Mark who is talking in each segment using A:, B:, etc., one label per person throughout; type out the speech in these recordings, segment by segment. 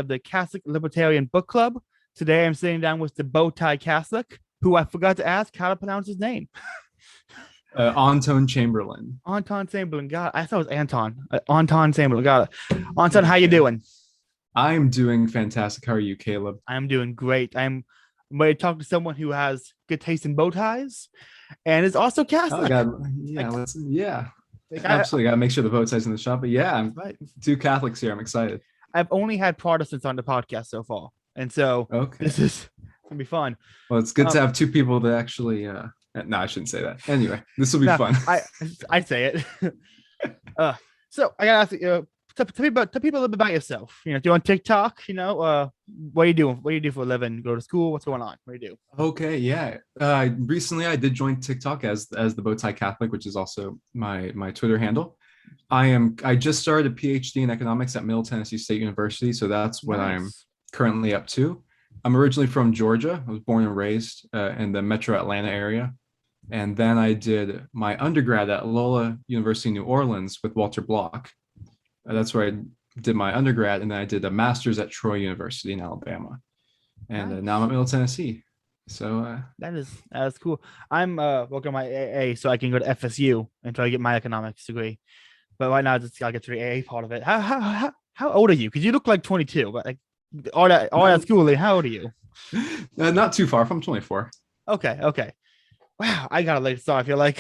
A: of the Catholic Libertarian Book Club. Today I'm sitting down with the Bowtie Catholic, who I forgot to ask how to pronounce his name.
B: Antón Chamberlin.
A: Antón Chamberlin. God, I thought it was Anton. Antón Chamberlin. Got it. Anton, how you
B: Okay.
A: doing?
B: I'm doing fantastic. How are you, Caleb?
A: I'm doing great. I'm ready to talk to someone who has good taste in bow ties and is also
B: Oh
A: Catholic.
B: God, yeah,
A: Like,
B: yeah,
A: like
B: absolutely. Got to make sure the vote size in the shop. But yeah, I'm
A: right.
B: two Catholics here. I'm excited.
A: I've only had Protestants on the podcast so far, and so this
B: Okay.
A: is gonna be fun.
B: Well, it's good to
A: Um,
B: have two people that actually. No, I shouldn't say that. Anyway, this will be
A: no,
B: fun.
A: I say it. uh, so I gotta ask you. Tell people a little bit about yourself. Do you on TikTok? What are you doing? What do you do for a living? Go to school? What's going on? What do you do?
B: Okay, yeah. Recently, I did join TikTok as the Bowtie Catholic, which is also my Twitter handle. I just started a PhD in economics at Middle Tennessee State University, so that's what I'm
A: Nice.
B: currently up to. I'm originally from Georgia. I was born and raised in the Metro Atlanta area, and then I did my undergrad at Loyola University New Orleans with Walter Block. That's where I did my undergrad, and then I did a master's at Troy University in Alabama, and now I'm
A: Nice.
B: at Middle Tennessee. So
A: That is cool. I'm working on my AA so I can go to FSU and try to get my economics degree. But right now, I just gotta get to the AA part of it. How old are you? Because you look like 22, but like all that
B: no,
A: schooling. How old are you?
B: not too far from 24.
A: Okay. Wow, I got a late start. I feel like.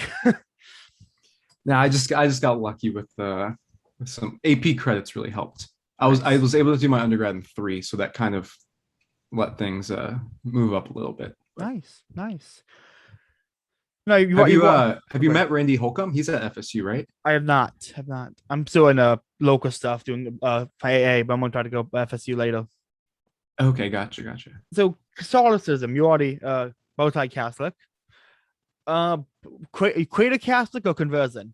B: Now I just got lucky with some AP credits really helped. I
A: Nice,
B: was able to do my undergrad in 3, so that kind of let things move up a little bit. But
A: nice. No, you.
B: have you met Randy Holcomb? He's at FSU, right?
A: I have not. I'm still in local stuff doing AA, but I'm gonna try to go FSU later.
B: Okay, gotcha.
A: So Catholicism, you already multi-Catholic. Uh, creator Catholic or conversion?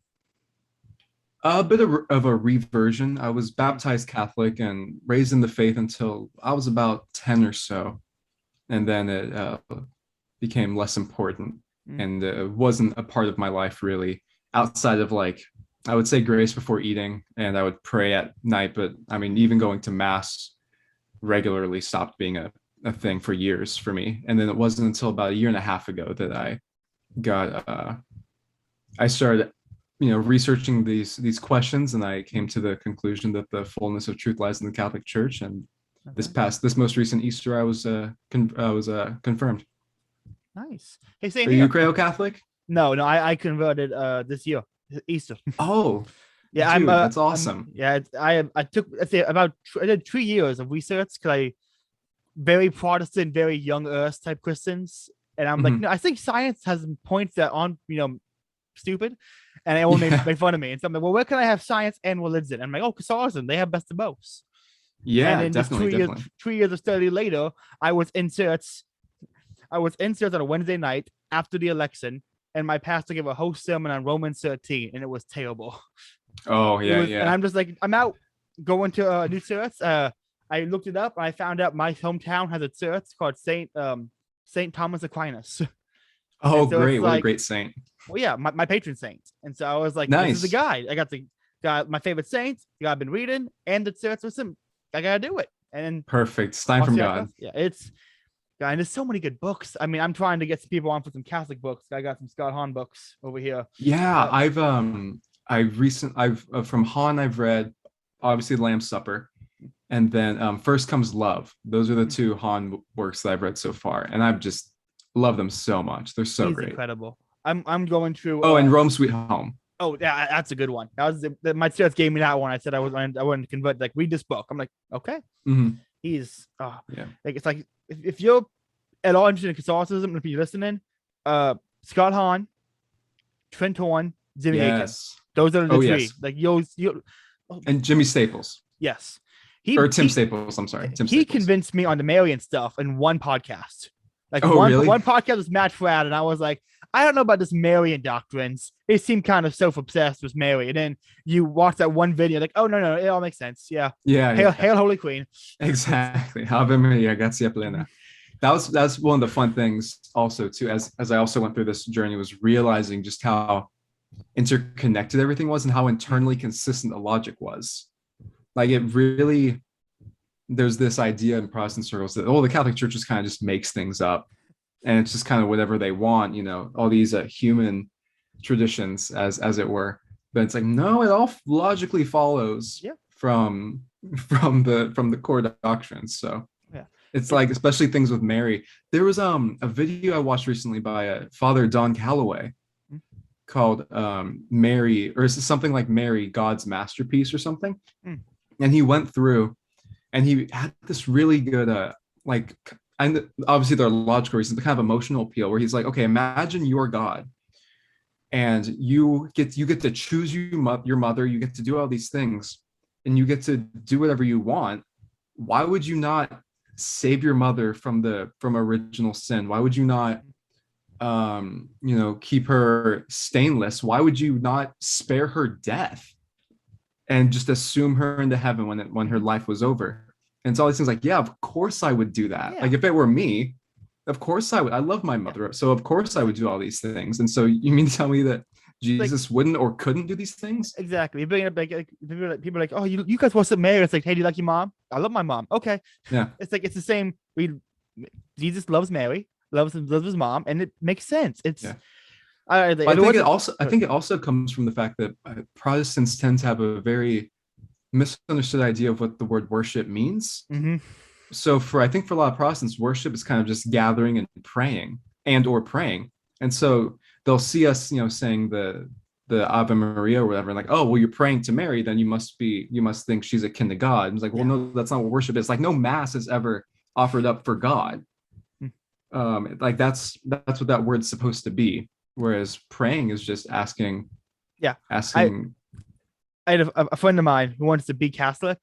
B: A bit of a reversion. I was baptized Catholic and raised in the faith until I was about 10 or so, and then it became less important
A: Mm.
B: and wasn't a part of my life really outside of like I would say grace before eating and I would pray at night, but I mean even going to mass regularly stopped being a thing for years for me. And then it wasn't until about a year and a half ago that got I started researching these questions, and I came to the conclusion that the fullness of truth lies in the Catholic Church. And
A: Okay,
B: this most recent Easter I was confirmed.
A: nice. Hey, same
B: Are you
A: here.
B: Crayo Catholic?
A: No, I converted this year, Easter.
B: Oh,
A: Yeah,
B: dude, that's
A: I'm
B: awesome.
A: yeah, I took I did 3 years of research because I very Protestant, very young Earth type Christians, and I'm like,
B: Mhm.
A: no, I think science has points that aren't stupid, and everyone
B: Yeah,
A: made fun of me. And so I'm like, well, where can I have science and religion? And I'm like, oh, Catholicism, they have best of both. And
B: yeah,
A: in this
B: definitely, definitely.
A: 3 years of study later, I was in church. I was in church on a Wednesday night after the election, and my pastor gave a whole sermon on Romans 13, and it was terrible.
B: Oh
A: It
B: yeah,
A: was, and
B: yeah.
A: I'm just like, I'm out going to a new church. I looked it up, and I found out my hometown has a church called Saint Thomas Aquinas,
B: Oh,
A: and so it's
B: great! What a
A: like,
B: great saint.
A: well, yeah, my patron saint. And so I was like, this is the
B: Nice.
A: guy. I got my favorite saint. The guy I've been reading, and the church was him. I gotta do it. And
B: Perfect. It's time from God.
A: yeah, it's yeah, and there's so many good books. I mean, I'm trying to get some people on for some Catholic books. I got some Scott Hahn books over here.
B: Yeah,
A: Uh,
B: I've from Han I've read obviously Lamb's Supper, and then First Comes Love. Those are the two Han works that I've read so far, and I've just love them so much. They're so
A: he's
B: great.
A: incredible. I'm going through.
B: Oh, and Rome Sweet Home.
A: Oh yeah, that's a good one. That was my church gave me that one. I said I wanted to convert. Like, read this book. I'm like, okay.
B: Mhm.
A: He's
B: Yeah.
A: like, it's like if you're at all interested in Catholicism, if you're listening, Scott Hahn, Trent Horn, Jimmy Akin.
B: Yes.
A: Those are the
B: Oh
A: three.
B: yes.
A: Like, you oh,
B: And Jimmy Staples
A: yes.
B: or
A: He
B: Tim
A: he
B: Staples. I'm sorry, Tim
A: he
B: Staples.
A: convinced me on the Marian stuff in one podcast. Like,
B: Oh really?
A: one podcast was Matt Fradd, and I was like, I don't know about this Marian doctrines. They seem kind of self-obsessed with Mary. And then you watch that one video, like, oh no, it all makes sense. Yeah.
B: Yeah,
A: Hail,
B: yeah.
A: hail, Holy Queen.
B: Exactly. Ave Maria, grazie plena. That's one of the fun things also too, as I also went through this journey, was realizing just how interconnected everything was and how internally consistent the logic was. Like it really there's this idea in Protestant circles that, oh, the Catholic Church just kind of just makes things up, and it's just kind of whatever they want, all these human traditions, as it were. But it's like, no, it all logically follows
A: Yeah.
B: from the core doctrines. So
A: Yeah.
B: it's like, especially things with Mary. There was a video I watched recently by Father Don Calloway called Mary, or is it something like Mary, God's Masterpiece or something? And he went through and he had this really good and obviously there are logical reasons, but kind of emotional appeal, where he's like, okay, imagine you're God and you get to choose your mother, you get to do all these things, and you get to do whatever you want. Why would you not save your mother from original sin? Why would you not keep her stainless? Why would you not spare her death and just assume her into heaven when her life was over? And it's all these things like, yeah, of course I would do that.
A: Yeah.
B: Like, if it were me, of course I would. I love my mother, so of course I would do all these things. And so you mean to tell me that Jesus wouldn't or couldn't do these things?
A: Exactly. You're bringing up people are like, oh, you guys worship Mary. It's like, hey, do you like your mom? I love my mom. Okay.
B: Yeah.
A: It's like, it's the same. Jesus loves Mary, loves his mom, and it makes sense. It's
B: I think it also comes from the fact that Protestants tend to have a very misunderstood idea of what the word worship means. So I think for a lot of Protestants, worship is kind of just gathering and praying or praying. And so they'll see us, saying the Ave Maria or whatever, and like, oh, well, you're praying to Mary, then you must think she's akin to God. And it's like, well, no, that's not what worship is. Like, no mass is ever offered up for God. Like that's what that word's supposed to be. Whereas praying is just asking. Yeah. Asking.
A: I had a friend of mine who wants to be Catholic,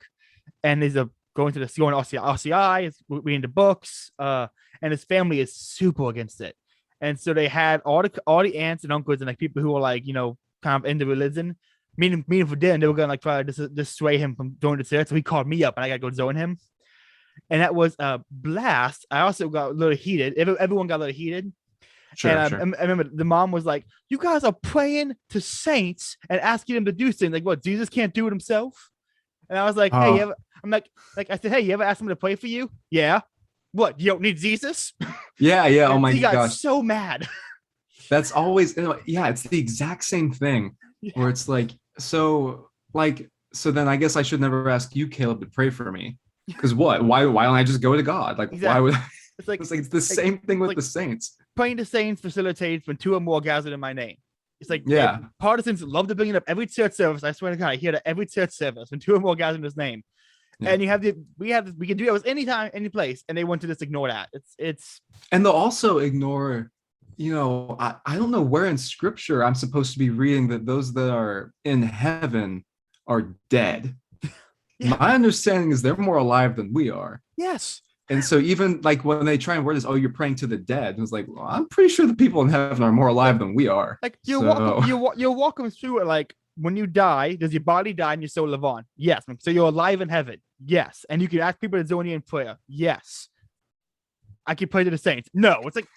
A: and he's going to RCI, is reading the books, and his family is super against it. And so they had all the aunts and uncles and like people who were like, kind of into religion, meeting for dinner. They were gonna like try to dissuade him from going to church. So he called me up, and I got to go join him. And that was a blast. I also got a little heated. Everyone got a little heated. Sure, and I remember the mom was like, you guys are praying to saints and asking them to do things. Like, what, Jesus can't do it himself? And I was like, hey, I said, hey, you ever asked him to pray for you? Yeah. What, you don't need Jesus?
B: Yeah. Oh my gosh. He got
A: so mad.
B: That's always, it's the exact same thing where it's like, so then I guess I should never ask you, Caleb, to pray for me. Because what? Why don't I just go to God? Like, exactly. Why would it's the same thing with the saints.
A: Praying to saints facilitates when two or more gathered in my name. It's like, yeah, Protestants love to bring it up every church service. I swear to God, I hear that every church service when two or more gathered in his name. Yeah. And we can do that anytime, any place, and they want to just ignore that. It's
B: and they'll also ignore, I don't know where in scripture I'm supposed to be reading that those that are in heaven are dead. Yeah. My understanding is they're more alive than we are.
A: Yes.
B: And so even like when they try and word this, oh, you're praying to the dead. And it's like, well, I'm pretty sure the people in heaven are more alive than we are.
A: Like you're walking through it. Like, when you die, does your body die and your soul live on? Yes. So you're alive in heaven. Yes. And you can ask people to join you in prayer. Yes. I can pray to the saints. No. It's like,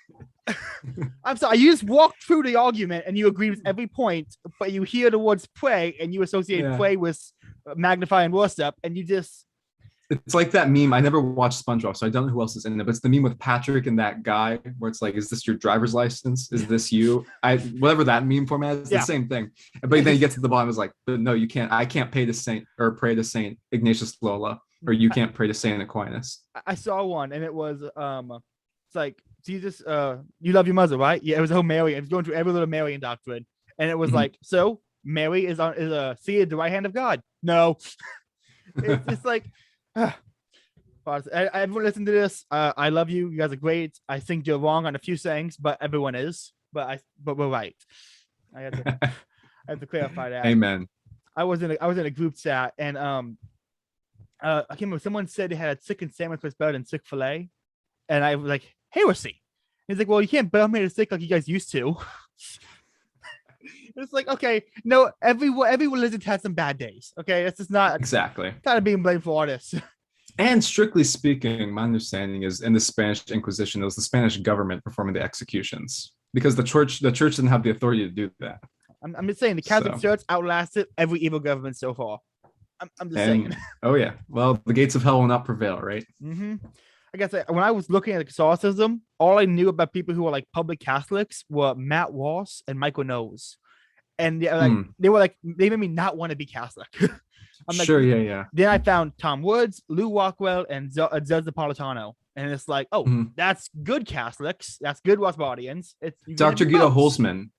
A: I'm sorry. You just walked through the argument and you agree with every point, but you hear the words pray and you associate pray with magnify and worship, and you just.
B: It's like that meme. I never watched SpongeBob, so I don't know who else is in it, but it's the meme with Patrick and that guy where it's like, is this your driver's license? Is this you? Whatever that meme format is, the same thing. But then you get to the bottom, it's like, but no, you can't. I can't pray to Saint Ignatius Loyola, or you can't pray to Saint Aquinas.
A: I saw one, and it was it's like, Jesus, you love your mother, right? Yeah, it was a whole Mary. It was going through every little Marian doctrine, and it was like, so Mary is seated at the right hand of God. No, it's like. Everyone listen to this. I love you. You guys are great. I think you're wrong on a few things, but everyone is. But we're right. I have to clarify that.
B: Amen.
A: I was in a group chat, and I can't remember. Someone said they had chicken sandwich was better than Chick-fil-A, and I was like, heresy. He's like, well, you can't burn me to stick like you guys used to. It's like, okay, no, every religion has some bad days. Okay, it's just not
B: exactly
A: kind of being blamed for all this.
B: And strictly speaking, my understanding is in the Spanish Inquisition, it was the Spanish government performing the executions because the church didn't have the authority to do that.
A: I'm just saying the Catholic Church outlasted every evil government so far. I'm just saying.
B: Oh yeah, well, the gates of hell will not prevail, right?
A: I guess when I was looking at Catholicism, all I knew about people who were like public Catholics were Matt Walsh and Michael Knowles, and they made me not want to be Catholic. I'm like,
B: Sure, yeah.
A: Then I found Tom Woods, Lou Walkwell, and Zez Napolitano, and it's like, oh, that's good Catholics. That's good Westbodians. It's
B: Dr. Guido Holzman.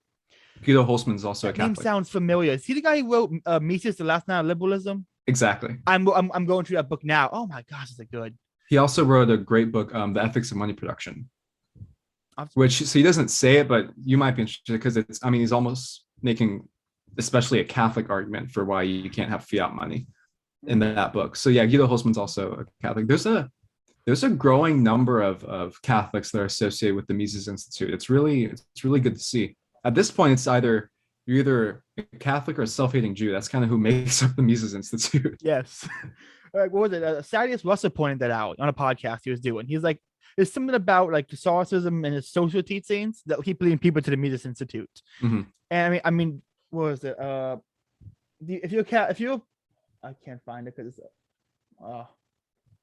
B: Guido Holzman is also a Catholic.
A: Name sounds familiar. Is he the guy who wrote Mises, the Last Night of Liberalism?
B: Exactly.
A: I'm going through that book now. Oh my gosh, is it good?
B: He also wrote a great book, The Ethics of Money Production, which, so he doesn't say it, but you might be interested because he's almost making especially a Catholic argument for why you can't have fiat money in that book. So yeah, Guido Holzman's also a Catholic. There's a growing number of Catholics that are associated with the Mises Institute. It's really good to see. At this point, it's you're either a Catholic or a self-hating Jew. That's kind of who makes up the Mises Institute.
A: Yes. What was it? Thaddeus Russell pointed that out on a podcast he was doing. He's like, there's something about like Catholicism and his social teachings that keep leading people to the Mises Institute. And I mean, what was it? If you, I can't find it because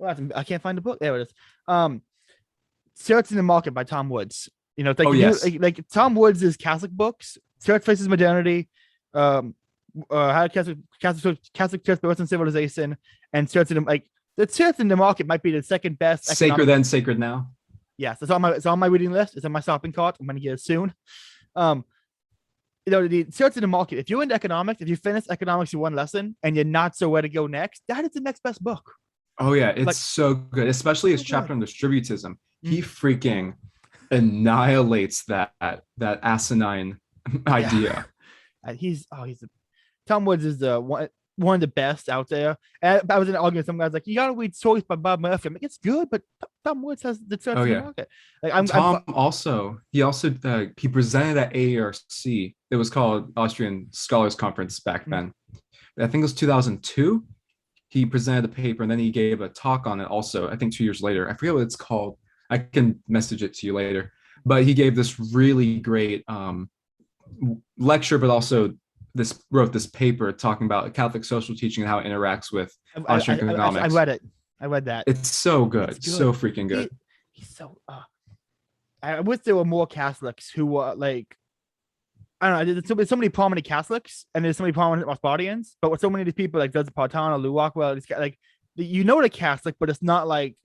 A: I can't find the book. There it is. Searching the Market by Tom Woods. You know, like Tom Woods' Catholic books, Church Faces Modernity, how Catholic Church built in civilization, and Church in the, like the Church in the Market might be the second best.
B: Sacred Then, Sacred Now.
A: Yes, it's on my reading list. It's on my shopping cart. I'm gonna get it soon. You know, the Church in the Market. If you're into economics, if you finish economics in one lesson and you're not sure where to go next, that is the next best book.
B: Oh yeah, it's so good, especially his chapter on distributism. He freaking annihilates that asinine idea.
A: Tom Woods is one of the best out there. And I was in an argument with some guys like, you gotta read Choice by Bob Murphy. I'm like, it's good, but Tom Woods has the Church in the Market. Like,
B: he presented at AARC. It was called Austrian Scholars Conference back then. I think it was 2002. He presented a paper and then he gave a talk on it also, I think 2 years later. I forget what it's called. I can message it to you later. But he gave this really great lecture, but also wrote this paper talking about Catholic social teaching and how it interacts with Austrian economics.
A: I read it. I read that.
B: It's so good. It's so freaking good.
A: He's so. I wish there were more Catholics who were like, I don't know. There's so many prominent Catholics and there's so many prominent Westbodians, but with so many of these people like Joseph Partano, Lou Walkwell, these guys, like they're Catholic, but it's not like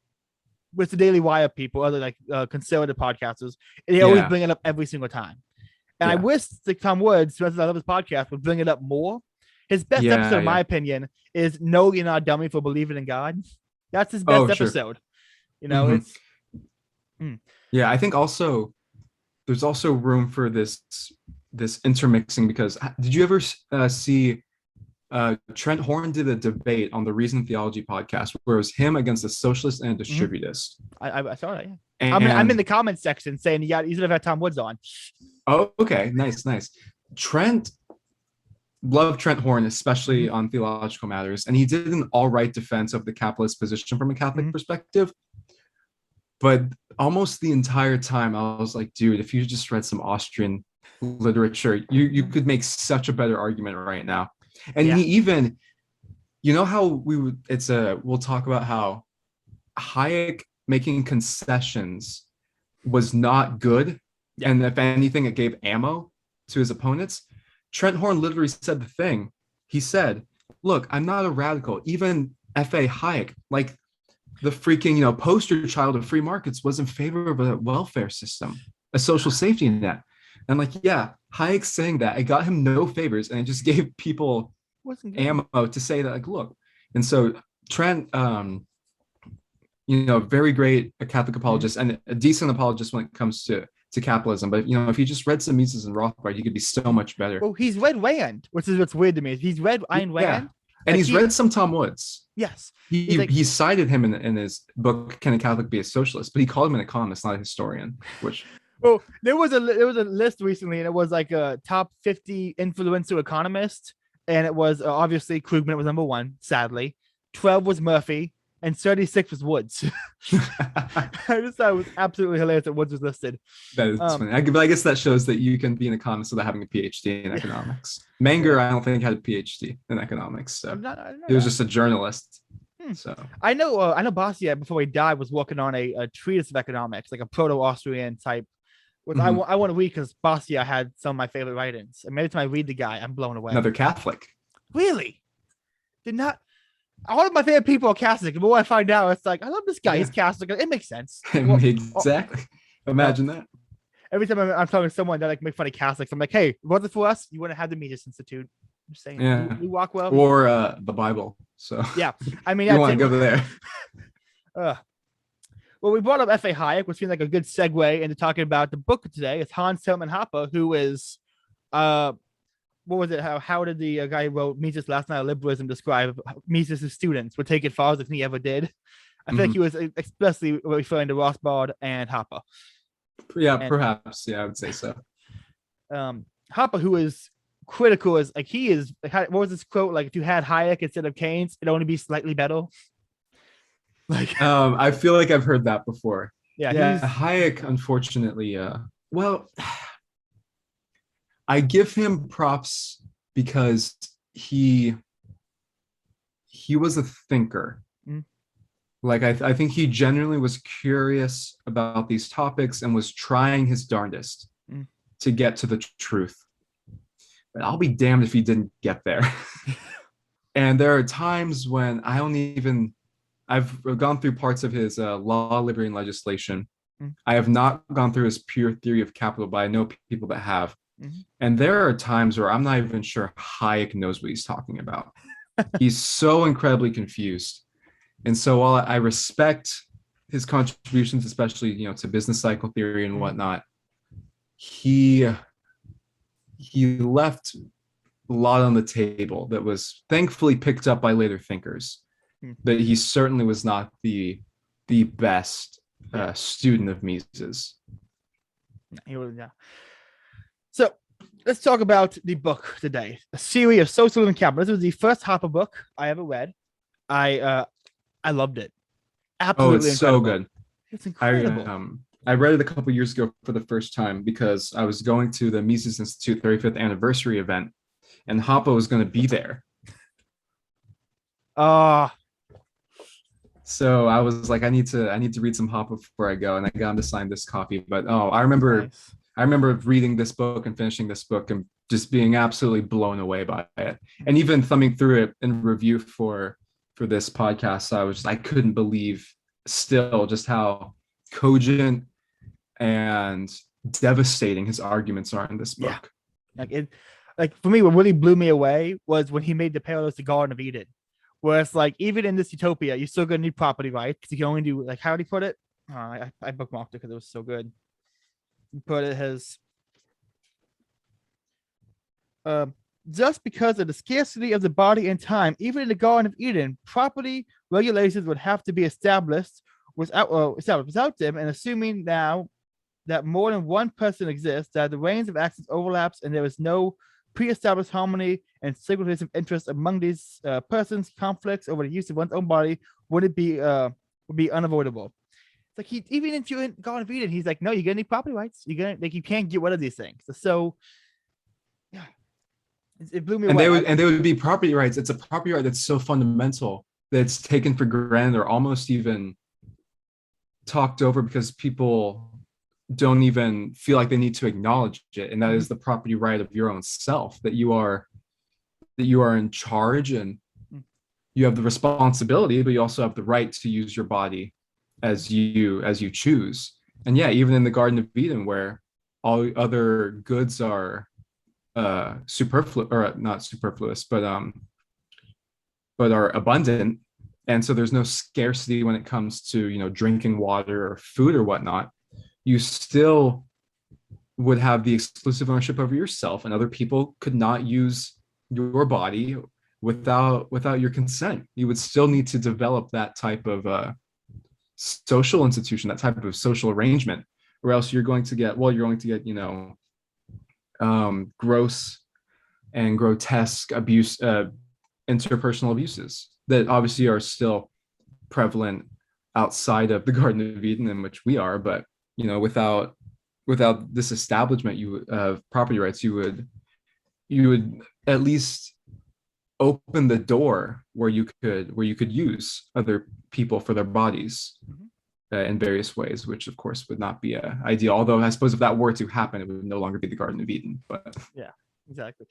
A: with the Daily Wire people, other like conservative podcasters. They always bring it up every single time. And I wish like Tom Woods, who has I love his podcast, would bring it up more. His best episode, in my opinion, is "No, You're Not a Dummy for Believing in God." That's his best episode. You know, it's.
B: Yeah, I think also there's also room for this intermixing because did you ever see Trent Horn did a debate on the Reason Theology podcast where it was him against a socialist and a distributist.
A: I saw that. Yeah. I'm in the comments section saying you should have had Tom Woods on.
B: Oh, okay. Nice. Love Trent Horn, especially on theological matters. And he did an all right defense of the capitalist position from a Catholic perspective. But almost the entire time I was like, dude, if you just read some Austrian literature, you could make such a better argument right now. And he even, you know how we'll talk about how Hayek making concessions was not good. And if anything, it gave ammo to his opponents. Trent Horn literally said the thing. He said, look, I'm not a radical. Even F.A. Hayek, like the freaking, poster child of free markets, was in favor of a welfare system, a social safety net. And like, Hayek saying that, it got him no favors and it just gave people ammo to say that, like, look. And so Trent, very great Catholic apologist and a decent apologist when it comes to capitalism. But, if he just read some Mises and Rothbard, he could be so much better.
A: Well, he's read Rand, which is what's weird to me. He's read Ayn Rand.
B: And he's read some Tom Woods.
A: Yes.
B: He cited him in his book, Can a Catholic Be a Socialist? But he called him an economist, not a historian, which...
A: Well, there was a list recently, and it was like a top 50 influential economists, and it was obviously Krugman was number 1, sadly. 12 was Murphy, and 36 was Woods. I just thought it was absolutely hilarious that Woods was listed.
B: That is funny. But I guess that shows that you can be an economist without having a PhD in economics. Menger, I don't think had a PhD in economics, so he was just a journalist. So
A: I know Bastiat before he died was working on a treatise of economics, like a proto-Austrian type. Which I want to read because Bastiat had some of my favorite writings. And every time I read the guy, I'm blown away.
B: Another Catholic.
A: Really? Did not. All of my favorite people are Catholic. The more I find out, it's like I love this guy. He's Catholic. It makes sense.
B: Exactly. Imagine that.
A: Every time I'm talking to someone that like make fun of Catholics, I'm like, hey, was it for us? You want to have the Mises Institute? I'm just saying.
B: Yeah.
A: You walk well.
B: Or the Bible. So
A: yeah, I mean,
B: you want to go there.
A: Well, we brought up F.A. Hayek, which seems like a good segue into talking about the book today. It's Hans Hermann Hoppe, who is, what was it? How did the guy who wrote Mises Last Night of Liberalism describe Mises' students would take it far as he ever did? I feel like he was especially referring to Rothbard and Hoppe.
B: Yeah, perhaps. Yeah, I would say so.
A: Hoppe, who is critical, is like he is. What was this quote? Like, if you had Hayek instead of Keynes, it'd only be slightly better. Like,
B: I feel like I've heard that before.
A: Yeah,
B: Hayek, unfortunately, well, I give him props because he was a thinker. Like I think he genuinely was curious about these topics and was trying his darndest to get to the truth. But I'll be damned if he didn't get there. And there are times when I've gone through parts of his law, liberty, and legislation. I have not gone through his pure theory of capital, but I know people that have. And there are times where I'm not even sure Hayek knows what he's talking about. He's so incredibly confused. And so while I respect his contributions, especially, to business cycle theory and whatnot, he left a lot on the table that was thankfully picked up by later thinkers. But he certainly was not the best student of Mises.
A: Yeah. So let's talk about the book today, A Theory of Socialism and Capital. This was the first Hoppe book I ever read. I loved it. Absolutely,
B: it's incredible. So good.
A: It's incredible.
B: I read it a couple years ago for the first time because I was going to the Mises Institute 35th anniversary event, and Hoppe was going to be there. So I was like, I need to read some Hoppe before I go, and I got him to sign this copy. But I remember reading this book and finishing this book and just being absolutely blown away by it. And even thumbing through it in review for this podcast, I couldn't believe still just how cogent and devastating his arguments are in this book.
A: Yeah. Like for me, what really blew me away was when he made the parallels to Garden of Eden. Where it's like, even in this utopia, you're still going to need property rights because you can only do, like, how did he put it? I bookmarked it because it was so good. He put it as, just because of the scarcity of the body and time, even in the Garden of Eden, property regulations would have to be established without them, and assuming now that more than one person exists, that the range of access overlaps and there is no pre-established harmony and synchronism of interest among these persons, conflicts over the use of one's own body would be unavoidable. It's like even in Garden of Eden, he's like, no, you're gonna need property rights. You're gonna you can't get rid of these things. So yeah, it blew me away.
B: And they would be property rights. It's a property right that's so fundamental that it's taken for granted or almost even talked over because people don't even feel like they need to acknowledge it, and that is the property right of your own self, that you are in charge and you have the responsibility, but you also have the right to use your body as you choose. And yeah, even in the Garden of Eden, where all other goods are superfluous, or not superfluous, but are abundant, and so there's no scarcity when it comes to drinking water or food or whatnot, you still would have the exclusive ownership over yourself, and other people could not use your body without your consent. You would still need to develop that type of social institution, that type of social arrangement, or else you're going to get gross and grotesque abuse, interpersonal abuses that obviously are still prevalent outside of the Garden of Eden, in which we are. But without this establishment of property rights, you would at least open the door where you could use other people for their bodies in various ways, which of course would not be ideal. Although I suppose if that were to happen, it would no longer be the Garden of Eden. But
A: yeah, exactly.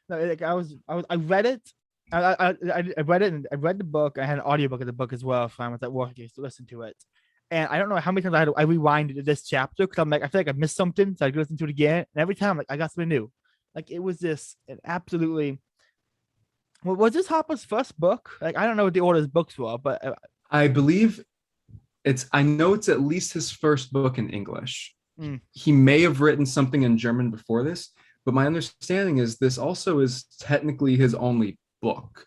A: No, like I read it. I read it, and I read the book. I had an audiobook of the book as well, so I was at work to listen to it. And I don't know how many times I rewinded this chapter because I'm like, I feel like I missed something, so I listen to it again. And every time, like, I got something new. Like, it was an absolutely. Well, was this Hopper's first book? Like, I don't know what the order his books were, but
B: I believe I know it's at least his first book in English. He may have written something in German before this, but my understanding is this also is technically his only book.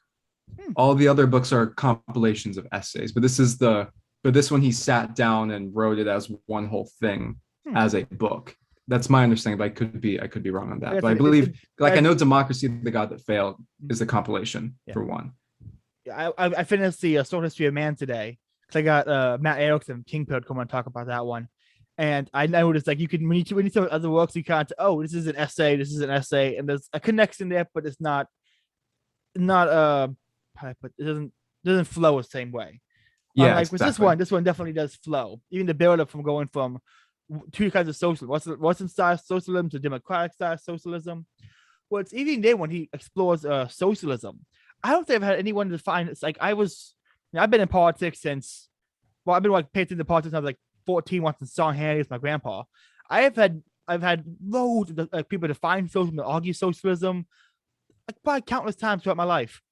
B: All the other books are compilations of essays, but this one he sat down and wrote it as one whole thing as a book. That's my understanding, but I could be wrong on that. But I believe, I know Democracy, the God That Failed is a compilation for one.
A: Yeah, I finished the Short History of Man today because I got Matt Erickson, Kingpilled, come on and talk about that one. And I noticed, like, you can when you see other works, you can't. Oh, this is an essay. This is an essay, and there's a connection there, but it's not but it doesn't flow the same way.
B: Yeah,
A: like with this one definitely does flow. Even the build up from going from two kinds of socialism, Western style socialism to democratic style socialism. Well, it's even there when he explores socialism. I don't think I've had anyone define it's like I've been in politics since I've been like paying attention to politics since I was like 14, watching Sean Hannity with my grandpa. I've had loads of people define socialism, argue socialism, like probably countless times throughout my life.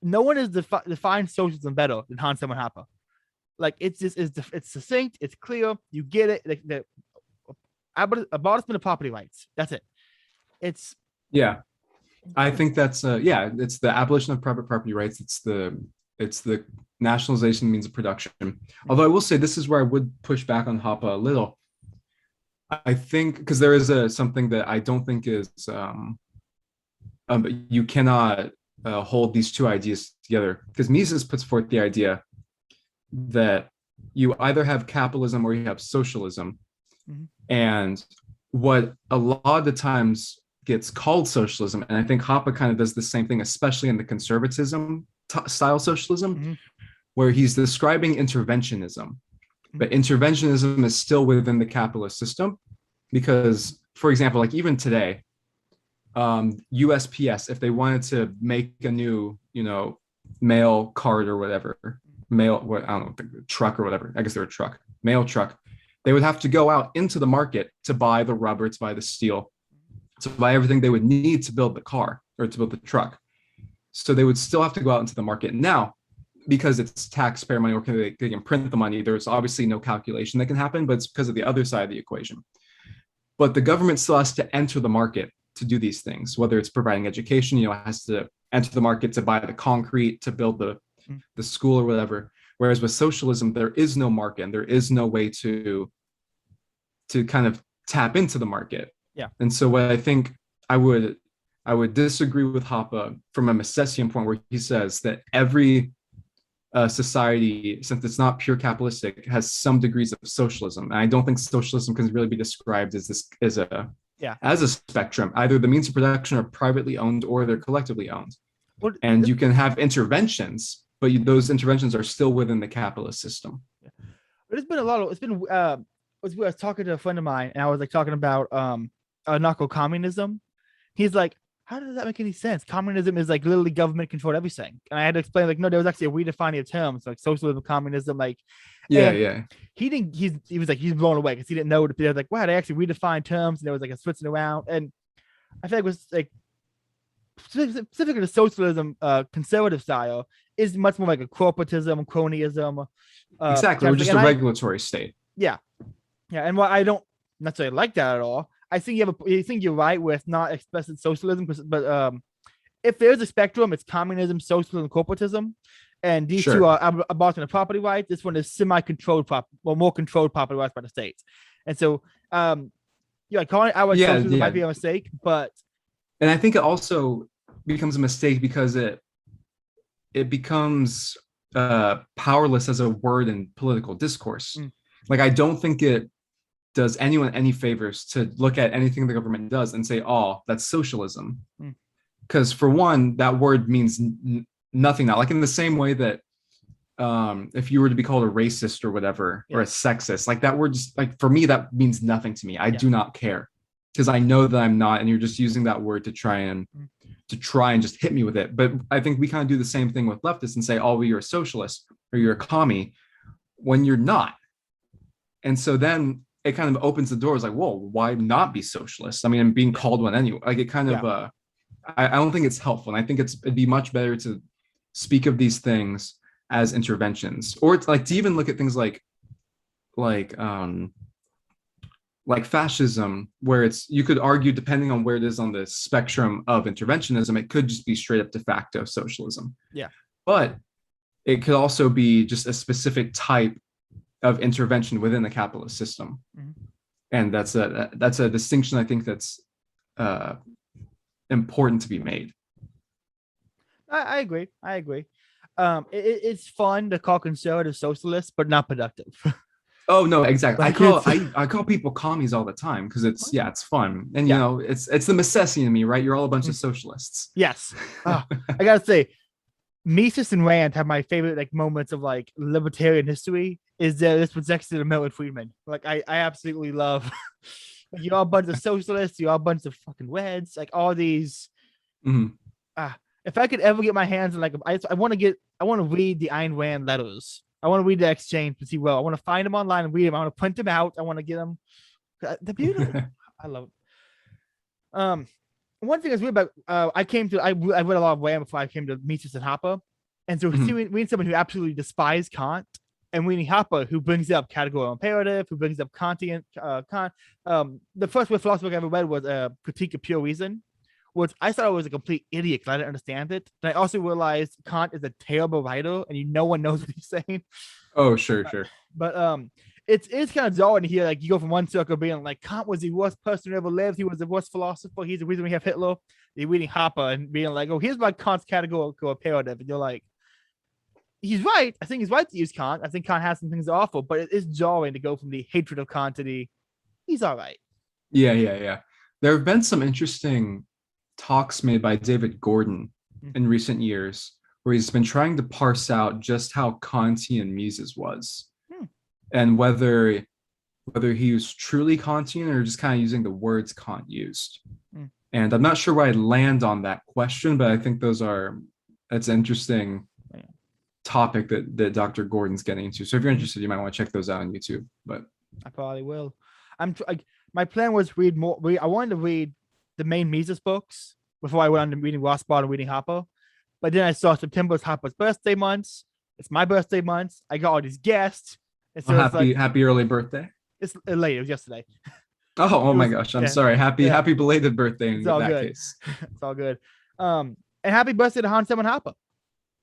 A: No one has defined socialism better than Hans Hermann Hoppe. Like, it's succinct, it's clear, you get it. Like, the abolishment of property rights. That's it. It's
B: I think that's it's the abolition of private property rights. It's the nationalization means of production. Although I will say this is where I would push back on Hoppe a little. I think because there is something that I don't think is you cannot hold these two ideas together, because Mises puts forth the idea that you either have capitalism or you have socialism. And what a lot of the times gets called socialism, and I think Hoppe kind of does the same thing, especially in the conservatism style socialism, where he's describing interventionism. But interventionism is still within the capitalist system, because, for example, like even today, USPS, if they wanted to make a new, mail cart or whatever, I don't know, truck or whatever, I guess they're a truck, mail truck, they would have to go out into the market to buy the rubber, to buy the steel, to buy everything they would need to build the car or to build the truck. So they would still have to go out into the market. Now, because it's taxpayer money, or they can print the money, there's obviously no calculation that can happen, but it's because of the other side of the equation. But the government still has to enter the market to do these things, whether it's providing education, it has to enter the market to buy the concrete, to build the school or whatever. Whereas with socialism, there is no market and there is no way to kind of tap into the market.
A: Yeah.
B: And so what I think I would disagree with Hoppe from a Misesian point, where he says that every society, since it's not pure capitalistic, has some degrees of socialism. And I don't think socialism can really be described as a spectrum. Either the means of production are privately owned or they're collectively owned. And you can have interventions, but those interventions are still within the capitalist system.
A: Yeah. But I was talking to a friend of mine, and I was like talking about narco-communism. He's like, how does that make any sense? Communism is like literally government controlled everything. And I had to explain, like, no, there was actually a redefining of terms, like socialism, communism, like he was like, he's blown away because he didn't know. They were like, wow, they actually redefined terms, and there was like a switching around. And I feel like it was like specifically the socialism conservative style is much more like a corporatism, cronyism.
B: Exactly. We're just a regulatory state.
A: Yeah. Yeah. And I don't necessarily like that at all. I think you're right with not explicit socialism, but if there's a spectrum, it's communism, socialism, corporatism, and these two are abolishing of property rights. This one is semi-controlled more controlled property rights by the states. And so, calling it our socialism might be a mistake,
B: and I think it also becomes a mistake because it becomes powerless as a word in political discourse.
A: Mm.
B: Like, I don't think it does anyone any favors to look at anything the government does and say, oh, that's socialism.
A: Mm.
B: Because for one, that word means nothing now. Like in the same way that if you were to be called a racist or whatever, or a sexist, like that word, just like for me, that means nothing to me. I do not care because I know that I'm not, and you're just using that word to try and just hit me with it. But I think we kind of do the same thing with leftists and say, oh, well, you're a socialist or you're a commie when you're not. And so then it kind of opens the doors like, whoa, why not be socialist? I mean, I'm being called one anyway. Like it kind of, I don't think it's helpful. And I think it'd be much better to speak of these things as interventions, or it's like to even look at things like fascism, where it's, you could argue depending on where it is on the spectrum of interventionism, it could just be straight up de facto socialism.
A: Yeah.
B: But it could also be just a specific type of intervention within the capitalist system. Mm-hmm. And that's a distinction I think that's important to be made.
A: I agree. It's fun to call conservative socialists, but not productive.
B: Oh no, exactly.
A: Like
B: I call people commies all the time because it's fun, and you know it's the Misesian in me, right? You're all a bunch of socialists.
A: Yes. I gotta say, Mises and Rand have my favorite like moments of like libertarian history. Is this was next to the Milton Friedman? Like I absolutely love. You're all a bunch of socialists. You're all a bunch of fucking reds. Like all these.
B: Mm-hmm.
A: If I could ever get my hands on like I want to read the Ayn Rand letters. I want to read the exchange to see. Well, I want to find them online and read them. I want to print them out. I want to get them. They're beautiful. I love it. One thing that's weird about I read a lot of Rand before I came to Mises and Hoppe, and so reading someone who absolutely despised Kant, and reading Hoppe who brings up categorical imperative, who brings up Kantian Kant. The first philosophy I ever read was a Critique of Pure Reason, which I thought I was a complete idiot because I didn't understand it. And I also realized Kant is a terrible writer, and no one knows what he's saying.
B: Oh, sure.
A: But it's kind of jarring to hear like you go from one circle being like Kant was the worst person who ever lived. He was the worst philosopher. He's the reason we have Hitler. You're reading Hoppe and being like, oh, here's my Kant's categorical imperative, and you're like, he's right. I think he's right to use Kant. I think Kant has some things awful, but it is jarring to go from the hatred of Kant to the he's all right.
B: Yeah. There have been some interesting talks made by David Gordon in recent years where he's been trying to parse out just how Kantian Mises was and whether he was truly Kantian or just kind of using the words Kant used. And I'm not sure where I'd land on that question, but I think that's an interesting topic that Dr. Gordon's getting into. So if you're interested, you might want to check those out on YouTube. But
A: I probably will. My plan was read more. I wanted to read the main Mises books before I went on to reading Rothbard and reading Hoppe. But then I saw September's Hoppe's birthday months. It's my birthday months. I got all these guests. And so
B: happy early birthday.
A: It's late. It was yesterday.
B: Oh my gosh. I'm sorry. Happy belated birthday in that case.
A: It's all good. And happy birthday to Hans Hermann Hoppe,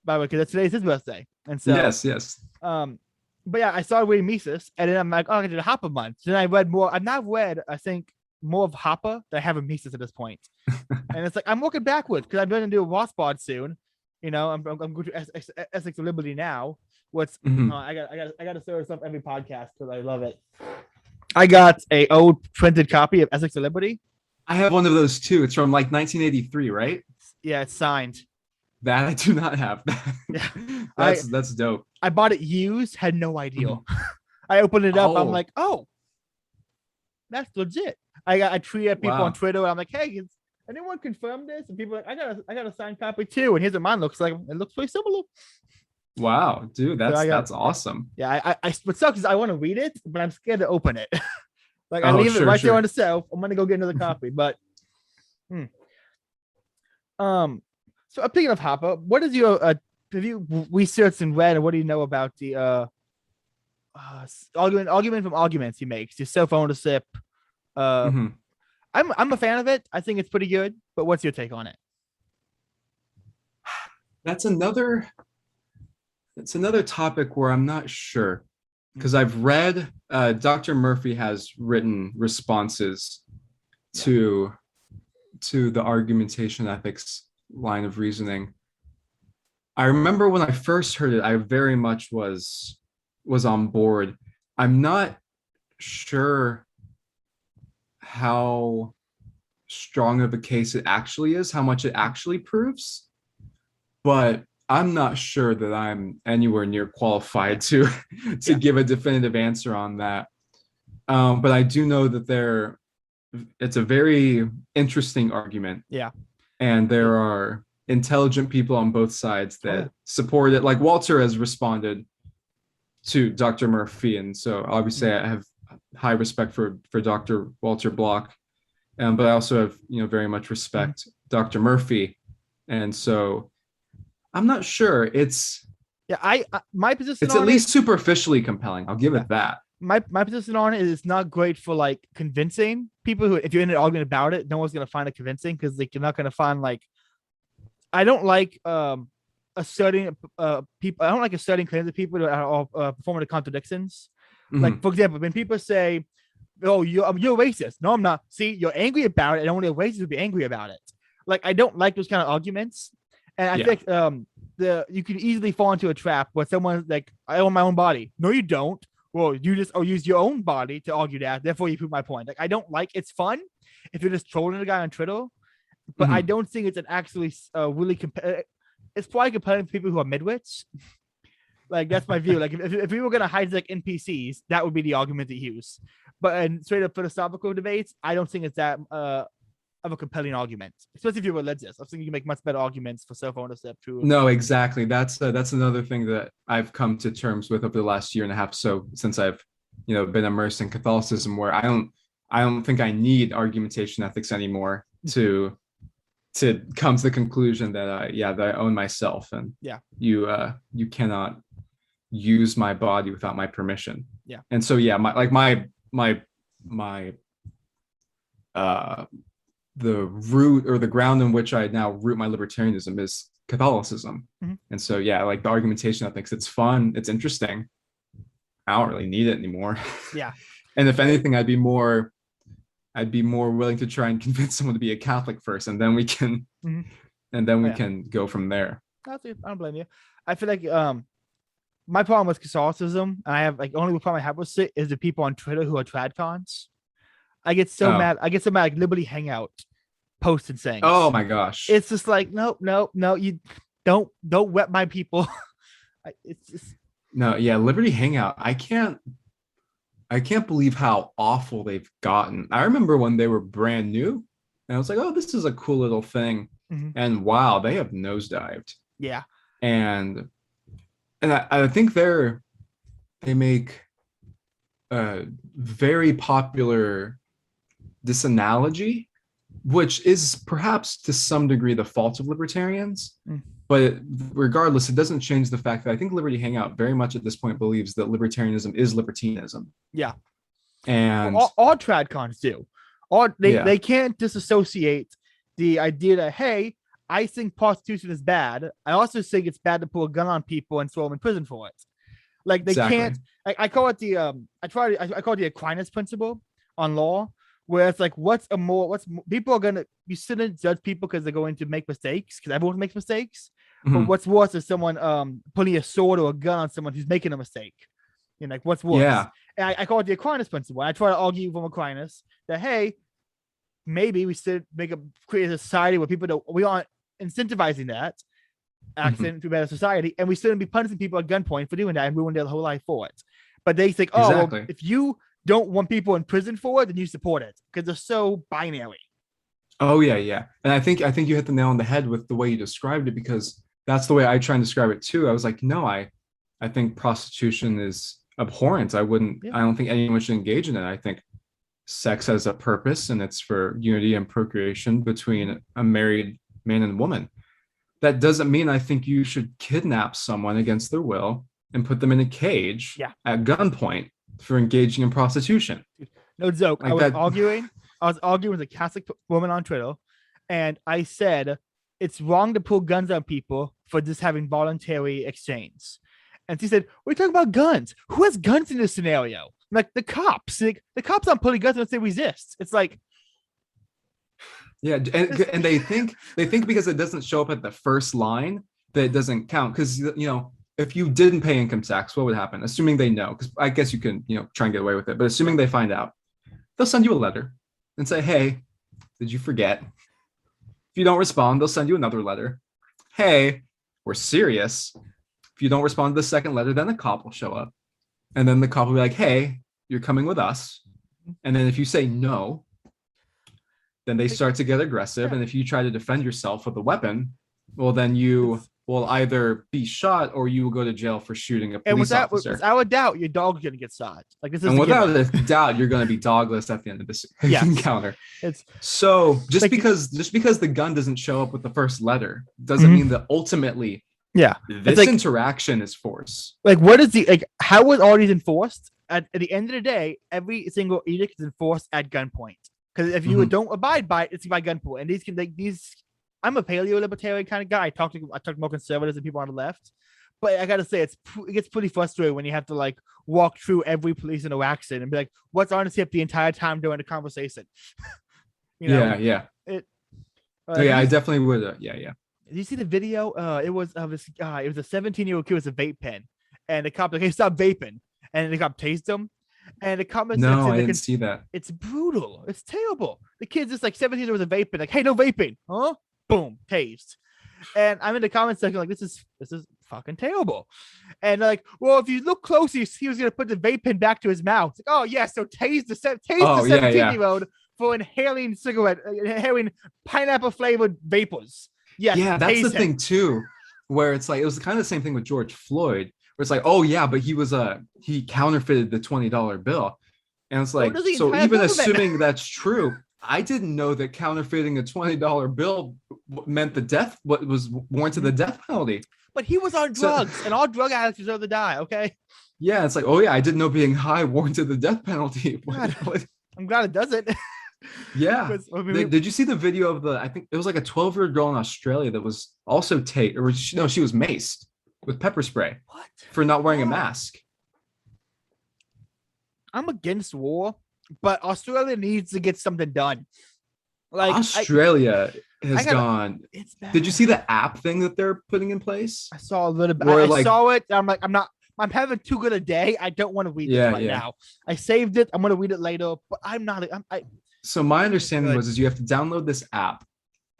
A: by the way, because today's his birthday. And so
B: yes.
A: But yeah, I started reading Mises, and then I'm like, oh, I did a Hoppe month. Then I read more. I've now read, I think, more of Hoppe than I have of Mises at this point. And it's like I'm working backwards because I'm going to do a Rothbard soon. I'm going to Ethics of Liberty now. I got to throw this up every podcast because I love it. I got a old printed copy of Ethics of Liberty.
B: I have one of those too. It's from like 1983, right?
A: Yeah, it's signed.
B: That I do not have. That's dope.
A: I bought it used, had no idea. I opened it up. I'm like, oh, that's legit. I tweeted people on Twitter. And I'm like, hey, anyone confirm this? And people are like, I got a signed copy too. And here's what mine looks like. It looks pretty similar.
B: Wow, dude, that's awesome.
A: Yeah, what sucks is I want to read it, but I'm scared to open it. Like I leave it right there on the shelf. I'm gonna go get another copy. But so speaking of Hoppe, what is your have you researched and read, and what do you know about the argument from arguments he makes, your self-ownership? I'm a fan of it. I think it's pretty good, but what's your take on it?
B: That's another topic where I'm not sure, because I've read Dr. Murphy has written responses to the argumentation ethics line of reasoning. I remember when I first heard it, I very much was on board. I'm not sure how strong of a case it actually is, how much it actually proves, but I'm not sure that I'm anywhere near qualified to give a definitive answer on that. But I do know that it's a very interesting argument.
A: Yeah.
B: And there are intelligent people on both sides that support it. Like Walter has responded to Dr. Murphy. And so obviously I have high respect for Dr. Walter Block. But I also have, very much respect Dr. Murphy. And so I'm not sure. It's
A: my position.
B: It's at least superficially compelling. I'll give it that.
A: My position on it is it's not great for like convincing people who, if you're in an argument about it, no one's gonna find it convincing because like you're not gonna find like. I don't like asserting people. I don't like asserting claims of people that are performing the contradictions. Mm-hmm. Like for example, when people say, "Oh, you're racist," no, I'm not. See, you're angry about it, and only a racist would be angry about it. Like I don't like those kind of arguments, and I think you can easily fall into a trap where someone's like, "I own my own body." No, you don't. Well, you just use your own body to argue that. Therefore, you prove my point. Like I don't like. It's fun if you're just trolling a guy on Twitter, but I don't think it's an actually really it's probably compelling to people who are midwits. Like that's my view. Like if we were gonna hijack NPCs, that would be the argument to use. But in straight up philosophical debates, I don't think it's that of a compelling argument, especially if you're religious. I think you can make much better arguments for self-ownership too.
B: No, exactly. That's another thing that I've come to terms with over the last year and a half. So since I've been immersed in Catholicism, where I don't think I need argumentation ethics anymore to come to the conclusion that I own myself, and you cannot use my body without my permission.
A: Yeah.
B: And so the root or the ground in which I now root my libertarianism is Catholicism. Mm-hmm. And so like the argumentation ethics, it's fun, it's interesting. I don't really need it anymore.
A: Yeah.
B: And if anything, I'd be more willing to try and convince someone to be a Catholic first, and then we can can go from there.
A: I don't blame you. I feel like my problem with Catholicism, and I have like only problem I have with it is the people on Twitter who are tradcons. I get so mad. I get so mad. Like Liberty Hangout posting saying,
B: "Oh my gosh!"
A: It's just like no, you don't wet my people. It's just
B: no, yeah. Liberty Hangout. I can't believe how awful they've gotten. I remember when they were brand new, and I was like, "Oh, this is a cool little thing," and wow, they have nosedived.
A: Yeah,
B: and I think they make a very popular this analogy, which is perhaps to some degree the fault of libertarians. But regardless, it doesn't change the fact that I think Liberty Hangout very much at this point believes that libertarianism is libertinism.
A: Yeah.
B: And
A: all tradcons do. They can't disassociate the idea that, hey, I think prostitution is bad. I also think it's bad to pull a gun on people and throw them in prison for it. Like they can't. I call it the I call it the Aquinas principle on law, where it's like people are gonna, you shouldn't judge people because they're going to make mistakes, because everyone makes mistakes. But what's worse is someone putting a sword or a gun on someone who's making a mistake. Like what's worse? Yeah. And I call it the Aquinas principle. And I try to argue from Aquinas that, hey, maybe we should create a society where we aren't incentivizing that accident to a better society, and we shouldn't be punishing people at gunpoint for doing that and ruining their whole life for it. But they think, well, if you don't want people in prison for it, then you support it, because they're so binary.
B: Oh yeah. And I think you hit the nail on the head with the way you described it, because that's the way I try and describe it too. I was like, no, I think prostitution is abhorrent. I don't think anyone should engage in it. I think sex has a purpose, and it's for unity and procreation between a married man and woman. That doesn't mean I think you should kidnap someone against their will and put them in a cage at gunpoint for engaging in prostitution.
A: No joke. Like I was arguing with a Catholic woman on Twitter, and I said it's wrong to pull guns on people for just having voluntary exchange. And she said, "We're talking about guns. Who has guns in this scenario?" I'm like, the cops. Like, the cops aren't pulling guns unless they resist. It's like,
B: yeah, and they think because it doesn't show up at the first line that it doesn't count because if you didn't pay income tax, what would happen? Assuming they know, because I guess you can try and get away with it, but assuming they find out, they'll send you a letter and say, hey, did you forget? If you don't respond, they'll send you another letter. Hey, we're serious. If you don't respond to the second letter, then the cop will show up. And then the cop will be like, hey, you're coming with us. And then if you say no, then they start to get aggressive. And if you try to defend yourself with a weapon, well, then you will either be shot or you will go to jail for shooting a police officer.
A: Without a doubt, your dog's going to get shot. Like this is,
B: and without a doubt, you're going to be dogless at the end of this encounter. So just because the gun doesn't show up with the first letter doesn't mean that ultimately, this interaction is force.
A: Like, what is how was all these enforced? At the end of the day, every single edict is enforced at gunpoint. Because if you don't abide by it, it's by gunpoint. And these. I'm a paleo libertarian kind of guy. I talk to more conservatives and people on the left, but I gotta say it gets pretty frustrating when you have to walk through every police interaction and be like, "What's on the tip the entire time during the conversation?"
B: Yeah. I definitely would. Yeah.
A: Did you see the video? It was of this guy. It was a 17-year-old kid with a vape pen, and the cop like, "Hey, stop vaping!" And the cop tased him. And the comments.
B: No, I didn't see that.
A: It's brutal. It's terrible. The kid's just 17 with a vape, like, "Hey, no vaping, huh?" Boom, tased. And I'm in the comment section like, this is fucking terrible. And like, well, if you look closely, he was gonna put the vape pen back to his mouth. Like, oh yeah, so tase the 17-year-old for inhaling pineapple flavored vapors. Yes,
B: yeah, that's the thing too, where it's like it was kind of the same thing with George Floyd, where it's like, oh yeah, but he counterfeited the $20 bill, and it's like, so even assuming that's true. I didn't know that counterfeiting a $20 bill meant was warranted the death penalty.
A: But he was on drugs, and all drug addicts deserve to die. Okay.
B: Yeah, it's like, oh yeah, I didn't know being high warranted the death penalty.
A: I'm glad it doesn't.
B: Yeah. Did you see the video of I think it was like a 12-year-old girl in Australia that was also she was maced with pepper spray.
A: What?
B: For not wearing a mask.
A: I'm against war. But Australia needs to get something done. Like
B: Australia has gone.
A: It's bad.
B: Did you see the app thing that they're putting in place?
A: I saw a little bit. I saw it. I'm like, I'm having too good a day. I don't want to read this right now. I saved it. I'm going to read it later, but I'm not.
B: So my understanding is you have to download this app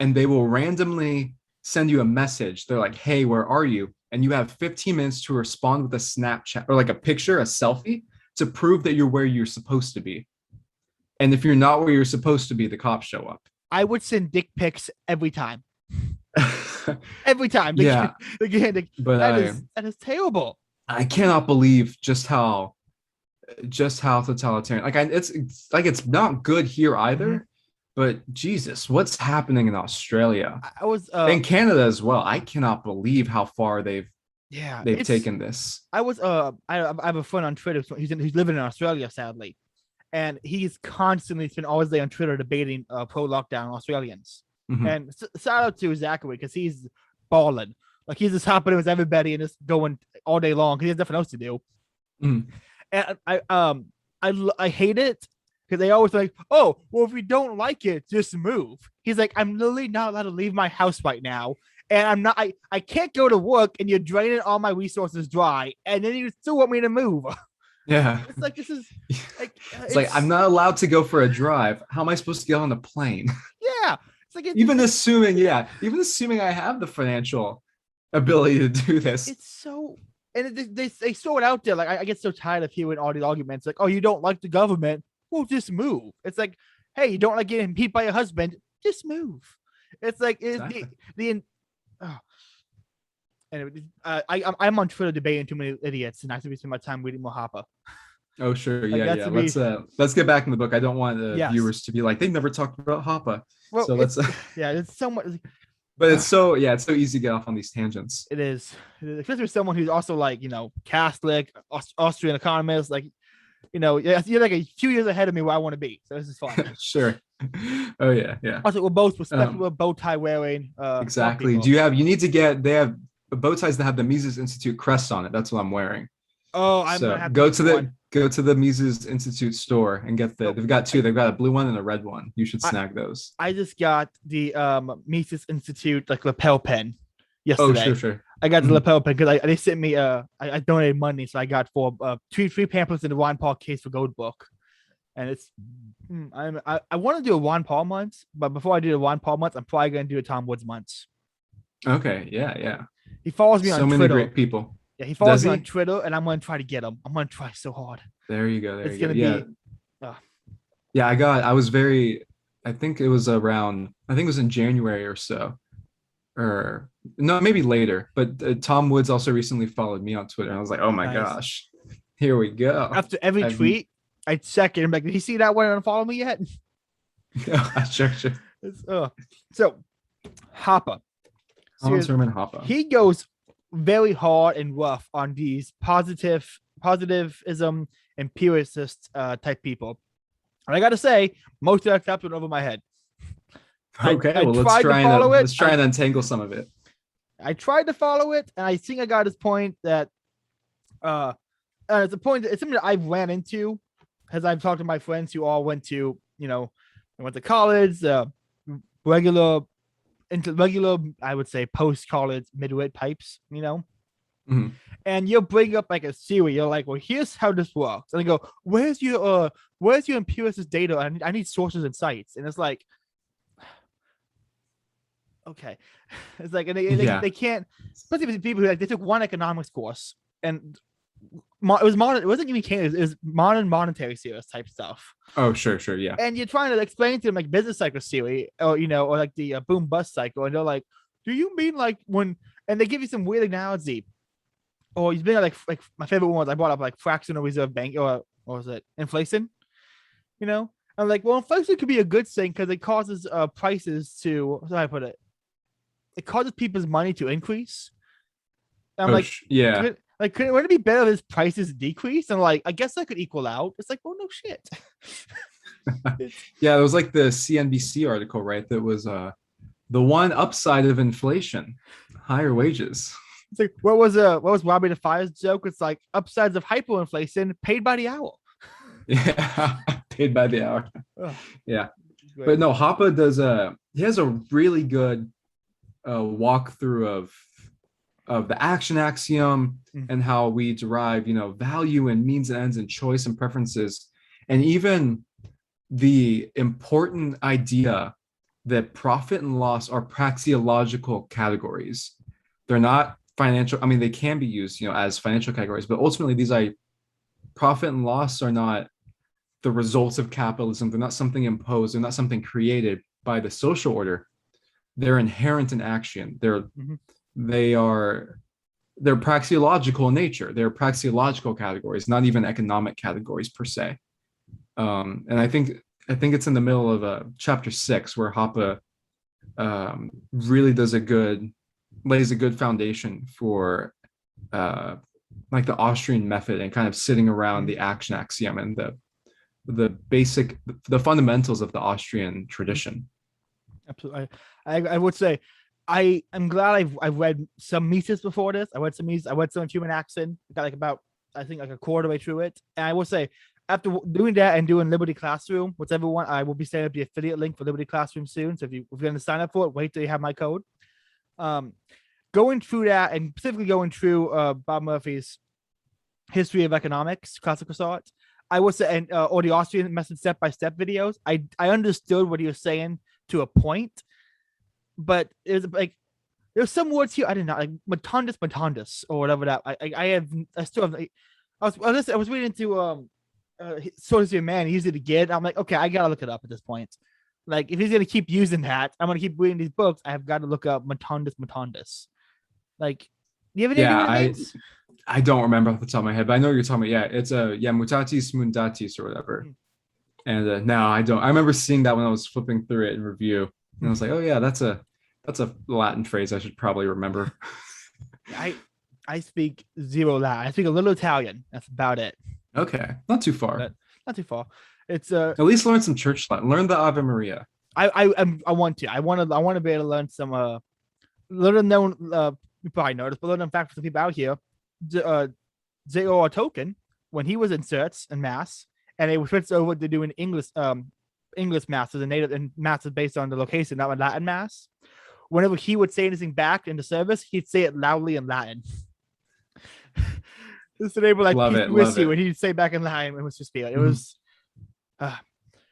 B: and they will randomly send you a message. They're like, hey, where are you? And you have 15 minutes to respond with a Snapchat or like a picture, a selfie to prove that you're where you're supposed to be. And if you're not where you're supposed to be, the cops show up.
A: I would send dick pics every time. Every time.
B: Yeah.
A: That is terrible.
B: I cannot believe just how totalitarian. It's not good here either. But Jesus, what's happening in Australia? And Canada as well. I cannot believe how far they've taken this.
A: I have a friend on Twitter who's living in Australia, sadly. And he's constantly been always there on Twitter debating pro-lockdown Australians. And shout out to Zachary because he's balling. Like he's just hopping with everybody and just going all day long because he has nothing else to do. And I hate it because they always like, oh, well, if we don't like it, just move. He's like, I'm literally not allowed to leave my house right now. And I can't go to work and you're draining all my resources dry. And then you still want me to move.
B: Yeah.
A: It's like, this is like,
B: it's like, I'm not allowed to go for a drive. How am I supposed to get on a plane?
A: Yeah. It's like,
B: even assuming I have the financial ability to do this.
A: It's so, and they throw it out there. Like, I get so tired of hearing all these arguments. Like, oh, you don't like the government? Well, just move. It's like, hey, you don't like getting beat by your husband? Just move. It's like, Anyway, I'm on Twitter debating too many idiots, and I have to be spending my time reading more Hoppe.
B: Oh sure, yeah. Let's get back in the book. I don't want the viewers to be like they never talked about Hoppe.
A: Well, so let's. It's so much.
B: But it's so easy to get off on these tangents.
A: It is, especially with someone who's also like Catholic, Austrian economist, like you're like a few years ahead of me where I want to be. So this is fun.
B: Sure. Oh yeah.
A: Also, we're both respectable, bow tie wearing.
B: Exactly. You need to get? They have bow ties that have the Mises Institute crest on it. That's what I'm wearing.
A: Oh, I'm gonna have to
B: go to the Mises Institute store and get they've got two. They've got a blue one and a red one. You should snag those.
A: I just got the Mises Institute like lapel pen.
B: Oh,
A: yesterday.
B: sure.
A: I got the
B: Mhm.
A: lapel pin because they sent me I donated money, so I got three pamphlets in the Ron Paul Case for Gold book, and it's I want to do a Ron Paul month, but before I do a Ron Paul month, I'm probably gonna do a Tom Woods month.
B: Okay, yeah.
A: He follows me on
B: So many
A: Twitter.
B: great people.
A: Yeah, he follows
B: Does
A: me on
B: he?
A: Twitter, and I'm gonna try to get him. I'm gonna try so hard.
B: There you go. There
A: It's
B: you go.
A: gonna
B: Yeah,
A: be uh,
B: yeah. I was very. I think it was around. I think it was in January or so, or no, maybe later. But Tom Woods also recently followed me on Twitter, and I was like, oh my
A: nice.
B: gosh, here we go.
A: After every
B: I've
A: tweet, I check it. I'm like, did he see that one and follow me yet?
B: sure.
A: So Hopper.
B: Hans
A: Seriously,
B: Hermann Hoppe.
A: he goes very hard and rough on these positivism empiricist type people. And I gotta say, most of that stuff went over my head.
B: Okay,
A: I
B: well
A: tried to follow it.
B: let's try and untangle some of it.
A: I tried to follow it, and I think I got his point that it's a point that it's something that I've ran into as I've talked to my friends who all went to, I went to college, regular into regular, I would say post college midwit types,
B: Mhm.
A: and you'll bring up like a theory. You're like, well, here's how this works. And I go, where's your empiricist data? I need sources and sites. And it's like, okay. It's like, and
B: Yeah.
A: they can't, especially with people who they took one economics course and it was modern, it wasn't even Canada, it was modern monetary series type stuff.
B: Oh, sure, yeah.
A: And you're trying to explain to them like business cycle theory or or like the boom bust cycle, and they're like, do you mean like when, and they give you some weird analogy. Or he's been like my favorite one was I brought up like fractional reserve bank or was it inflation? I'm like, well, inflation could be a good thing because it causes prices to, how do I put it? It causes people's money to increase. And I'm like,
B: yeah.
A: wouldn't it be better if his prices decrease? And like, I guess that could equal out. It's like, well, no shit.
B: Yeah, it was like the CNBC article, right? That was the one upside of inflation, higher wages.
A: It's like, what was Robbie the Fire's joke? It's like upsides of hyperinflation paid by the hour.
B: Yeah, paid by the hour.
A: Ugh.
B: Yeah,
A: Great.
B: but no, Hoppe does he has a really good walkthrough of the action axiom and how we derive, value and means and ends and choice and preferences, and even the important idea that profit and loss are praxeological categories. They're not financial. I mean, they can be used, as financial categories, but ultimately these profit and loss are not the results of capitalism. They're not something imposed. They're not something created by the social order. They're inherent in action. They're praxeological in nature. They're praxeological categories, not even economic categories per se. And I think it's in the middle of chapter 6 where Hoppe really lays a good foundation for like the Austrian method and kind of sitting around the action axiom and the fundamentals of the Austrian tradition.
A: Absolutely. I would say I'm glad I've read some Mises before this. I read some Mises. I read some Human Action. Got like about, I think, like a quarter way through it. And I will say, after doing that and doing Liberty Classroom, whichever one, I will be setting up the affiliate link for Liberty Classroom soon. So if you're going to sign up for it, wait till you have my code. Going through that and specifically going through Bob Murphy's History of Economics, Classical Thought, I was saying, or the Austrian method step-by-step videos. I understood what he was saying to a point, but it was like there's some words here I did not like, mutandis, or whatever that I still have. I was reading into Sort of Man, easy to get. I'm like, okay, I gotta look it up at this point. Like, if he's gonna keep using that, I'm gonna keep reading these books. I have got to look up mutandis. Like, do you have any idea what it means?
B: I don't remember off the top of my head, but I know what you're talking about. Yeah, it's mutatis mundatis or whatever. And no, I don't. I remember seeing that when I was flipping through it in review, and I was like, oh yeah, that's a Latin phrase I should probably remember.
A: I speak zero Latin. I speak a little Italian. That's about it.
B: Okay, not too far.
A: But not too far. It's
B: at least learn some church Latin. Learn the Ave Maria.
A: I want to. I want to be able to learn some little known you probably noticed, but little known fact for some people out here. J.O.R. Tolkien, when he was in certs and mass, and they switched over to doing English masses and native and masses based on the location, not Latin mass. whenever he would say anything back in the service, he'd say it loudly in Latin. Just to enable like
B: Love
A: peace
B: it,
A: be with
B: love
A: you,
B: it.
A: and he'd say back in Latin. It was just it
B: Mhm.
A: was.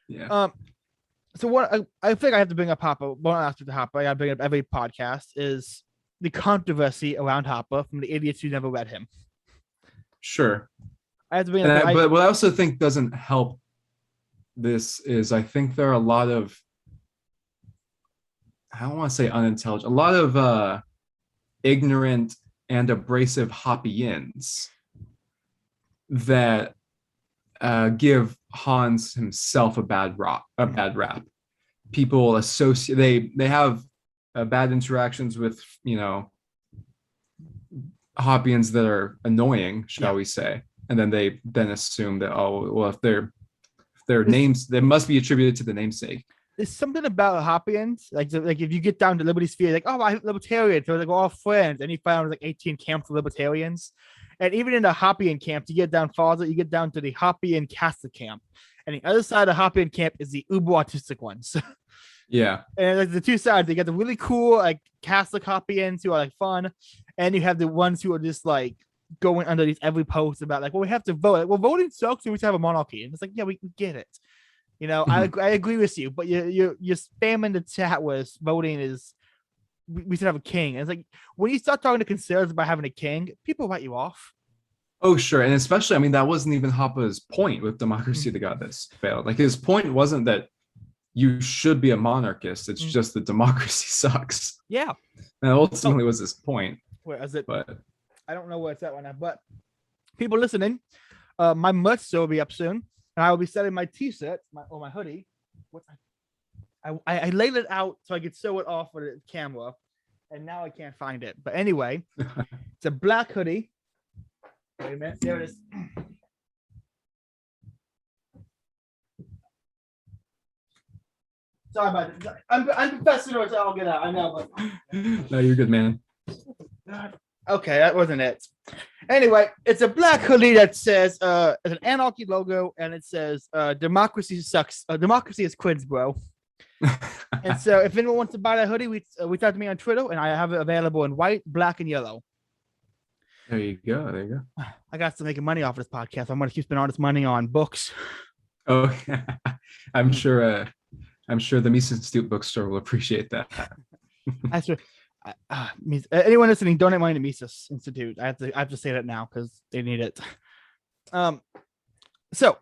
B: Yeah.
A: So what I think I have to bring up Hoppe. One after the Hoppe, I got to bring up every podcast is the controversy around Hoppe from the idiots who never read him.
B: Sure.
A: I have to bring
B: And
A: up.
B: but what I also think doesn't help this is I think there are a lot of, I don't want to say unintelligent, a lot of ignorant and abrasive Hoppians that give Hans himself a bad rap. People associate they have bad interactions with Hoppians that are annoying, shall we say, and then they assume that, oh well, if their names, they must be attributed to the namesake.
A: There's something about Hoppians, like if you get down to Liberty Sphere, like, oh, I'm libertarian, so like we're all friends, and you found like 18 camps of libertarians, and even in the Hoppian camps, you get down farther, you get down to the Hoppe and Catholic camp, and the other side of the Hoppian camp is the uber autistic ones.
B: Yeah,
A: and like the two sides, they got the really cool like Catholic Hoppians who are like fun, and you have the ones who are just like going underneath every post about like, well, we have to vote. Like, well, voting sucks, and we should have a monarchy, and it's like, yeah, we get it. I agree with you, but you're spamming the chat with voting is we should have a king. And it's like when you start talking to conservatives about having a king, people write you off.
B: oh sure, and especially, I mean, that wasn't even Hoppe's point with democracy that got this failed. Like his point wasn't that you should be a monarchist, it's just that democracy sucks.
A: Yeah,
B: and ultimately was his point.
A: Where is it?
B: But
A: I don't know where it's at right now. But people listening, my merch store will be up soon. And I will be selling my t-shirt, my hoodie. I laid it out so I could sew it off with the camera, and now I can't find it. But anyway, it's a black hoodie. Wait a minute, there it is. Sorry about it. I'm professional, so I'll get out. I know, but
B: no, you're good, man.
A: Okay, that wasn't it. Anyway, it's a black hoodie that says it's an anarchy logo, and it says democracy sucks. Democracy is quids, bro. And so if anyone wants to buy that hoodie, reach out to me on Twitter, and I have it available in white, black, and yellow.
B: There you go.
A: I got to making money off of this podcast. I'm gonna keep spending all this money on books.
B: Oh, I'm sure the Mises Institute bookstore will appreciate that.
A: That's right. Anyone listening, donate money to Mises Institute. I have to say that now because they need it. So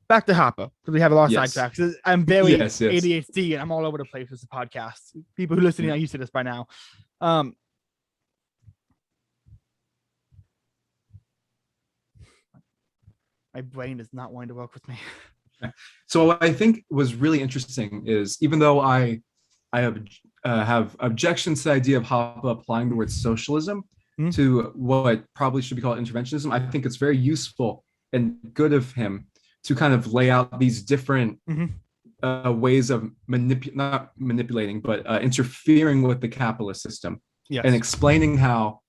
A: back to Hoppe, because we have a lot of sidetracks. I'm very ADHD and I'm all over the place with the podcast. People who listen are used to this by now. My brain is not wanting to work with me.
B: So what I think was really interesting is, even though I have objections to the idea of Hoppe applying the word socialism to what probably should be called interventionism, I think it's very useful and good of him to kind of lay out these different ways of not manipulating, but interfering with the capitalist system, and explaining how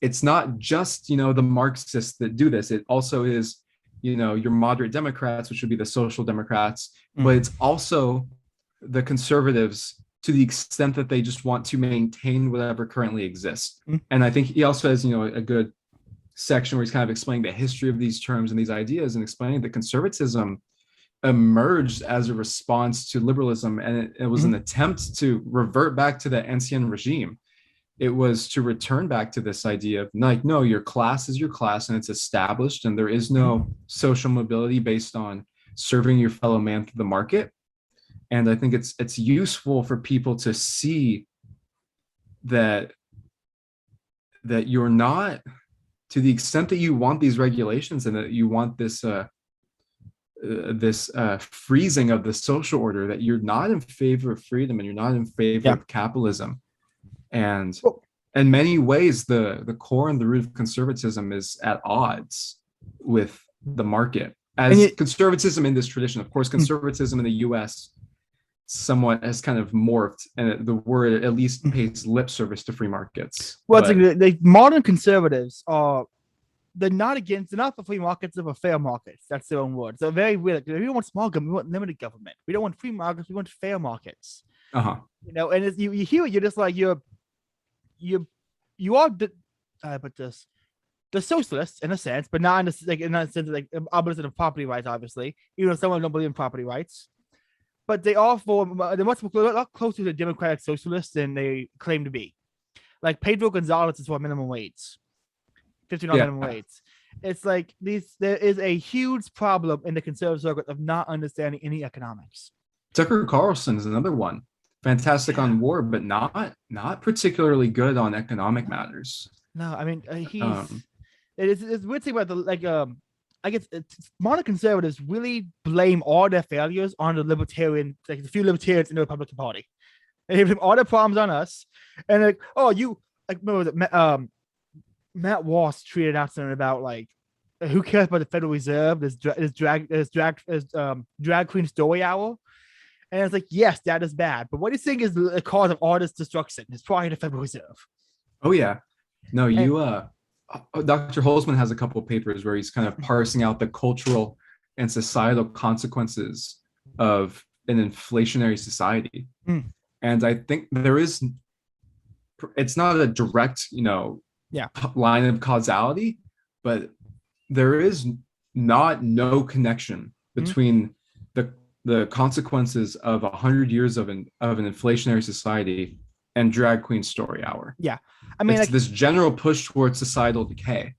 B: it's not just the Marxists that do this. It also is your moderate Democrats, which would be the social Democrats, but it's also the conservatives, to the extent that they just want to maintain whatever currently exists. And I think he also has a good section where he's kind of explaining the history of these terms and these ideas, and explaining that conservatism emerged as a response to liberalism, and it was an attempt to revert back to the ancien regime. It was to return back to this idea of like, no, your class is your class and it's established, and there is no social mobility based on serving your fellow man through the market. And I think it's useful for people to see that you're not, to the extent that you want these regulations and that you want this freezing of the social order, that you're not in favor of freedom and you're not in favor of capitalism. And in many ways, the core and the root of conservatism is at odds with the market. As conservatism in this tradition, of course, conservatism in the U.S. somewhat has kind of morphed, and the word at least pays lip service to free markets.
A: Well, the modern conservatives they're not for free markets, they're for fair markets. That's their own word. So very weird. We don't want small government, we want limited government. We don't want free markets, we want fair markets. And you hear it, you're just like you are but this the socialists in a sense, but not in the like in that sense like opposite of property rights, obviously. Even though some of them don't believe in property rights, but they're much a lot closer to the democratic socialists than they claim to be. Like Pedro Gonzalez is for minimum wage, $15 minimum wage. It's like there is a huge problem in the conservative circuit of not understanding any economics.
B: Tucker Carlson is another one. Fantastic on war, but not particularly good on economic matters.
A: No, I mean it's weird thing about the I guess modern conservatives really blame all their failures on the libertarian, like the few libertarians in the Republican Party. They blame all their problems on us, and like, oh, you like remember Matt Walsh tweeted out something about like, who cares about the Federal Reserve? This drag queen story hour, and it's like, yes, that is bad, but what do you think is the cause of all this destruction? It's probably the Federal Reserve.
B: Oh yeah, no, Dr. Holzman has a couple of papers where he's kind of parsing out the cultural and societal consequences of an inflationary society. And I think it's not a direct, line of causality, but there is no connection between the consequences of 100 years of an inflationary society and drag queen story hour.
A: Yeah, I mean,
B: it's like, this general push towards societal decay.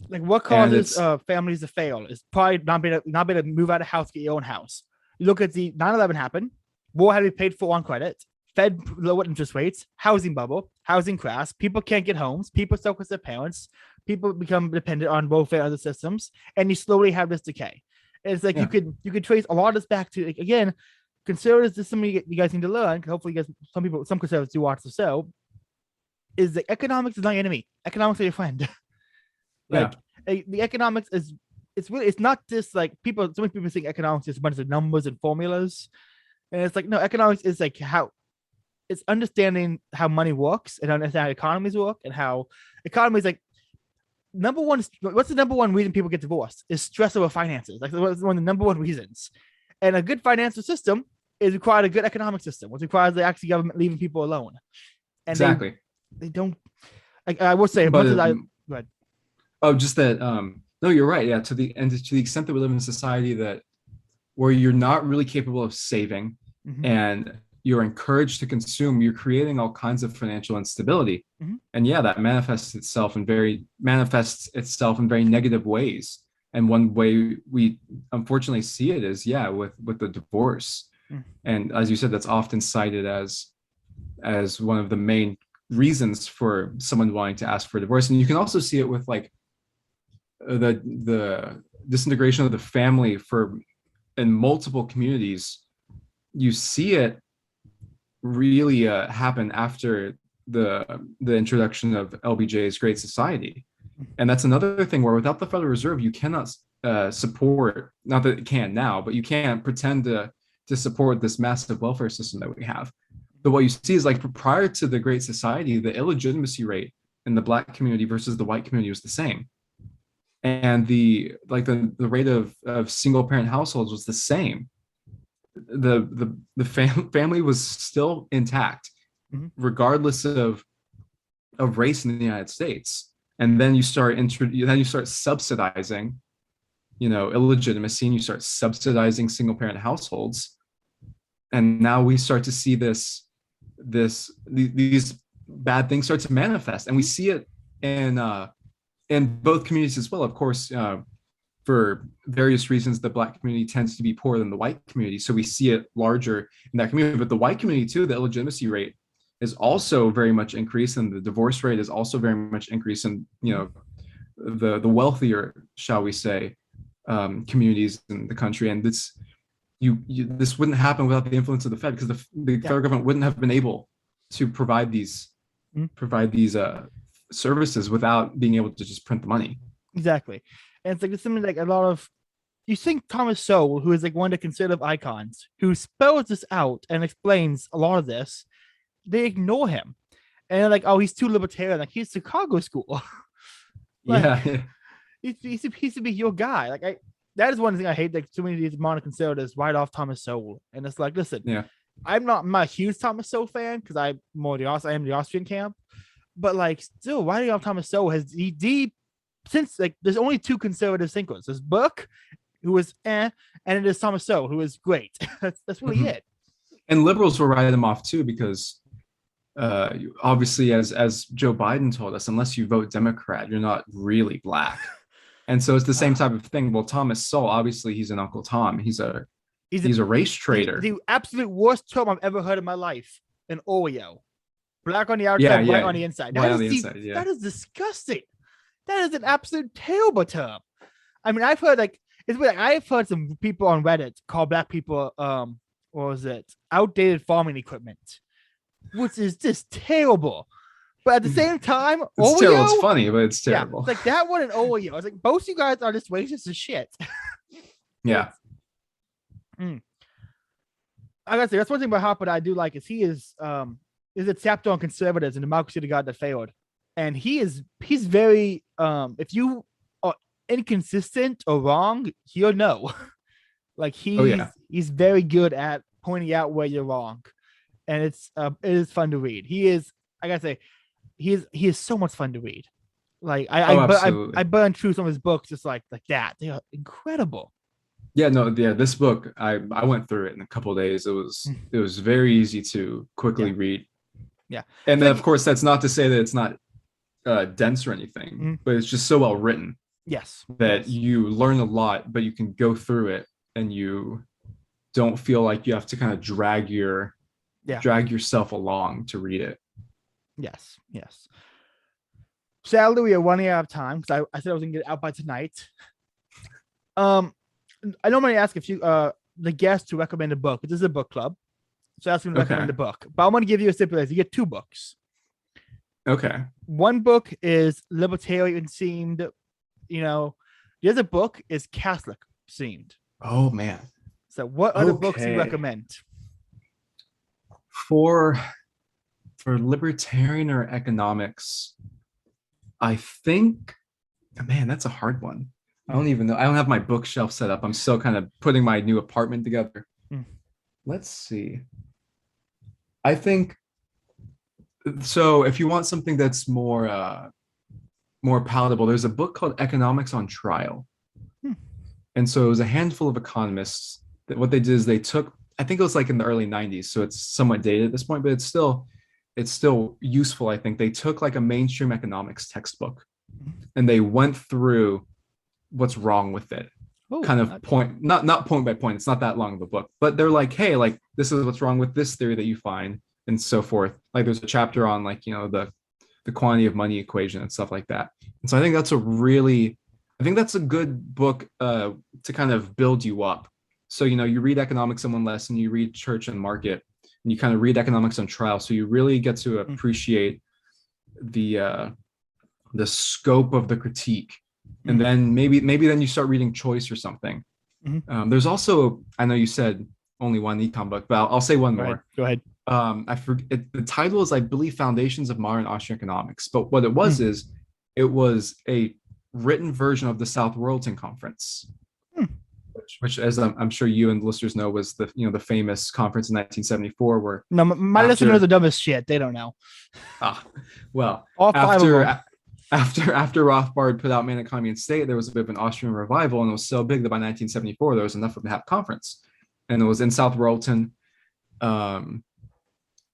A: Like what causes families to fail is probably not being able to move out of house, get your own house. You look at the 9/11 happened, war had to be paid for on credit, Fed lower interest rates, housing bubble, housing crash, people can't get homes, people stuck with their parents, people become dependent on welfare and other systems, and you slowly have this decay. It's like you could trace a lot of this back to, like, again, conservatives. This is something you guys need to learn. Hopefully, you guys, some conservatives do watch the show. Is that economics is not your enemy. Economics are your friend. The economics it's not just like people. So many people think economics is a bunch of numbers and formulas, and it's like, no, economics is like how it's understanding how money works and understanding how economies work and how economies like. What's the number one reason people get divorced? Is stress over finances. Like, what's one of the number one reasons? And a good financial system is required a good economic system, which requires the actual government leaving people alone. And
B: exactly.
A: They don't. I would say,
B: but,
A: much as I. Go ahead.
B: Oh, just that. No, you're right. Yeah, to the extent that we live in a society where you're not really capable of saving, and you're encouraged to consume, you're creating all kinds of financial instability. And yeah, that manifests itself in very negative ways. And one way we unfortunately see it is with the divorce. And as you said, that's often cited as one of the main reasons for someone wanting to ask for a divorce. And you can also see it with like the disintegration of the family in multiple communities. You see it really happen after the introduction of LBJ's Great Society. And that's another thing where without the Federal Reserve, you cannot support, not that it can now, but you can't pretend to support this massive welfare system that we have. But what you see is like prior to the Great Society, the illegitimacy rate in the Black community versus the white community was the same. And the rate of single parent households was the same. The family was still intact, regardless of race in the United States. And then you start subsidizing, illegitimacy, and you start subsidizing single parent households. And now we start to see these bad things start to manifest, and we see it in both communities as well. Of course, for various reasons, the Black community tends to be poorer than the white community, so we see it larger in that community. But the white community too, the illegitimacy rate is also very much increased, and the divorce rate is also very much increased. And the wealthier, shall we say, communities in the country. And this wouldn't happen without the influence of the Fed, because the federal government wouldn't have been able to provide these services without being able to just print the money.
A: Exactly. And it's like it's something like a lot of, you think Thomas Sowell, who is like one of the conservative icons, who spells this out and explains a lot of this, they ignore him. And they're like, oh, he's too libertarian. Like, he's Chicago school. He should be your guy. Like, that is one thing I hate. Like, too many of these modern conservatives write off Thomas Sowell. And it's like, listen, I'm not a huge Thomas Sowell fan because I am the Austrian camp, but like still, writing off Thomas Sowell has he since like there's only two conservative thinkers. There's Burke, who was and it is Thomas Sowell, who is great. That's really
B: Mhm.
A: it.
B: And liberals will write them off too because obviously, as Joe Biden told us, unless you vote Democrat, you're not really black. And so it's the same
A: Uh,
B: type of thing. Well, Thomas Sowell, obviously, he's an Uncle Tom.
A: he's
B: He's a race traitor.
A: the absolute worst term I've ever heard in my life. An Oreo, black on the
B: Yeah,
A: outside, white
B: yeah,
A: on the inside.
B: white on the inside. Yeah.
A: That is disgusting. That is an absolute terrible term. I mean, I've heard like it's weird. Like, I've heard some people on Reddit call black people what was it, outdated farming equipment, which is just terrible. But at the same time,
B: It's
A: Oreo,
B: terrible. It's funny, but it's
A: yeah,
B: terrible.
A: it's like that one and Oreo. I was like, both you guys are just racist as shit.
B: Yeah.
A: Mm. I gotta say, that's one thing about Hopper that I do like is he is a chapter on conservatives and democracy, the god that failed, and he's very if you are inconsistent or wrong, he'll know. Like
B: Oh yeah.
A: he's very good at pointing out where you're wrong, and it is fun to read. He is, I gotta say, he is so much fun to read. Like
B: Oh, absolutely.
A: I burned through some of his books just like that. They are incredible.
B: Yeah, no, yeah, this book I went through it in a couple of days. It was very easy to quickly
A: Yeah,
B: read.
A: yeah.
B: And
A: So
B: then
A: like,
B: of course that's not to say that it's not dense or anything,
A: mm,
B: but it's just so well written
A: yes,
B: that
A: yes,
B: you learn a lot, but you can go through it and you don't feel like you have to kind of
A: yeah,
B: drag yourself along to read it.
A: yes, yes. Sadly, we are running out of time because I said I was gonna get it out by tonight. Um, I normally ask if you the guest to recommend a book. This is a book club, so ask them to
B: Okay.
A: recommend a book. But I'm gonna give you a stipulation. You get two books.
B: Okay.
A: One book is libertarian themed. You know, the other book is Catholic themed.
B: Oh man.
A: So, what other books do you
B: Okay.
A: recommend?
B: For libertarian or economics, I think, man, that's a hard one. I don't even know. I don't have my bookshelf set up. I'm still kind of putting my new apartment together.
A: Mm.
B: Let's see. I think so. If you want something that's more palatable, there's a book called Economics on Trial.
A: Hmm.
B: And so it was a handful of economists that what they did is they took, I think it was like in the early 90s, so it's somewhat dated at this point, but it's still useful. I think they took like a mainstream economics textbook and they went through what's wrong with it.
A: Oh,
B: Kind of point, not point by point, it's not that long of a book, but they're like, hey, like this is what's wrong with this theory that you find, and so forth. Like there's a chapter on like, the quantity of money equation and stuff like that. And so I think that's a good book to kind of build you up. So, you read economics in one lesson, you read church and market, and you kind of read economics on trial. So you really get to appreciate the scope of the critique. And then maybe then you start reading choice or something.
A: Mhm.
B: There's also, I know you said only one econ book, but I'll say one more.
A: Go ahead.
B: I forget, the title is, I believe, Foundations of Modern Austrian Economics. But what it was is it was a written version of the South Royalton Conference, which as I'm sure you and the listeners know, was the famous conference in 1974 where
A: No, my listeners are the dumbest shit. They don't know.
B: Well,
A: All five of them.
B: after Rothbard put out Man, Economy, and State, there was a bit of an Austrian revival, and it was so big that by 1974 there was enough of them to have a conference, and it was in South Royalton.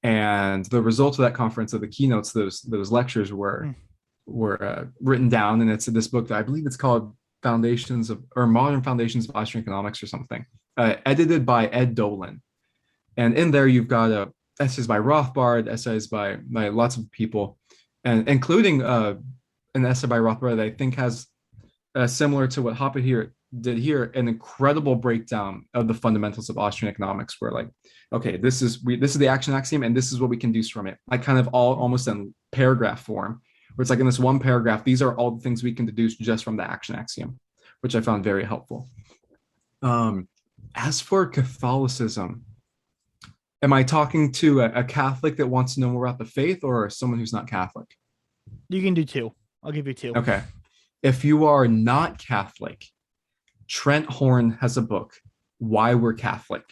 B: And the results of that conference, of the keynotes, those lectures were written down, and it's in this book that I believe it's called Modern Foundations of Austrian Economics or something, edited by Ed Dolan. And in there you've got essays by Rothbard, essays by lots of people, and including an essay by Rothbard that I think has similar to what Hoppe here did here, an incredible breakdown of the fundamentals of Austrian economics, where like, okay, this is the action axiom, and this is what we can deduce from it, like kind of all almost in paragraph form, where it's like in this one paragraph, these are all the things we can deduce just from the action axiom, which I found very helpful. As for Catholicism, am I talking to a Catholic that wants to know more about the faith, or someone who's not Catholic?
A: You can do two. I'll give you two.
B: Okay. If you are not Catholic, Trent Horn has a book, Why We're Catholic.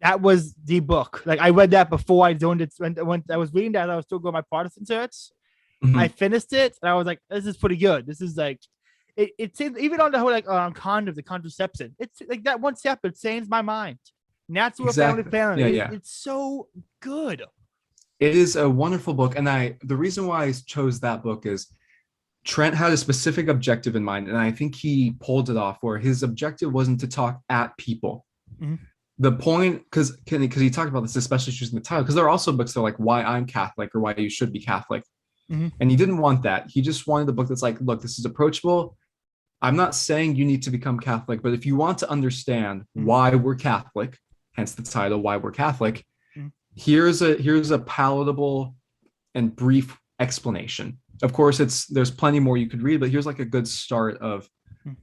A: That was the book. Like I read that before I zoned it. When I was reading that, I was still going my Protestant certs. I
B: Mhm.
A: finished it and I was like, this is pretty good. This is like it seems even on the whole like condom, the contraception. It's like that one step, it changed my mind. Natural family
B: Exactly.
A: planning.
B: Yeah, yeah.
A: It's so good.
B: It is a wonderful book, and the reason why I chose that book is Trent had a specific objective in mind, and I think he pulled it off. Where his objective wasn't to talk at people.
A: Mhm.
B: The point, because he talked about this, especially choosing the title, because there are also books that are like why I'm Catholic or why you should be Catholic,
A: Mhm.
B: and he didn't want that. He just wanted a book that's like, look, this is approachable. I'm not saying you need to become Catholic, but if you want to understand
A: Mhm.
B: why we're Catholic, hence the title, why we're Catholic,
A: Mhm.
B: here's a palatable and brief explanation. Of course, there's plenty more you could read, but here's like a good start of
A: Mhm.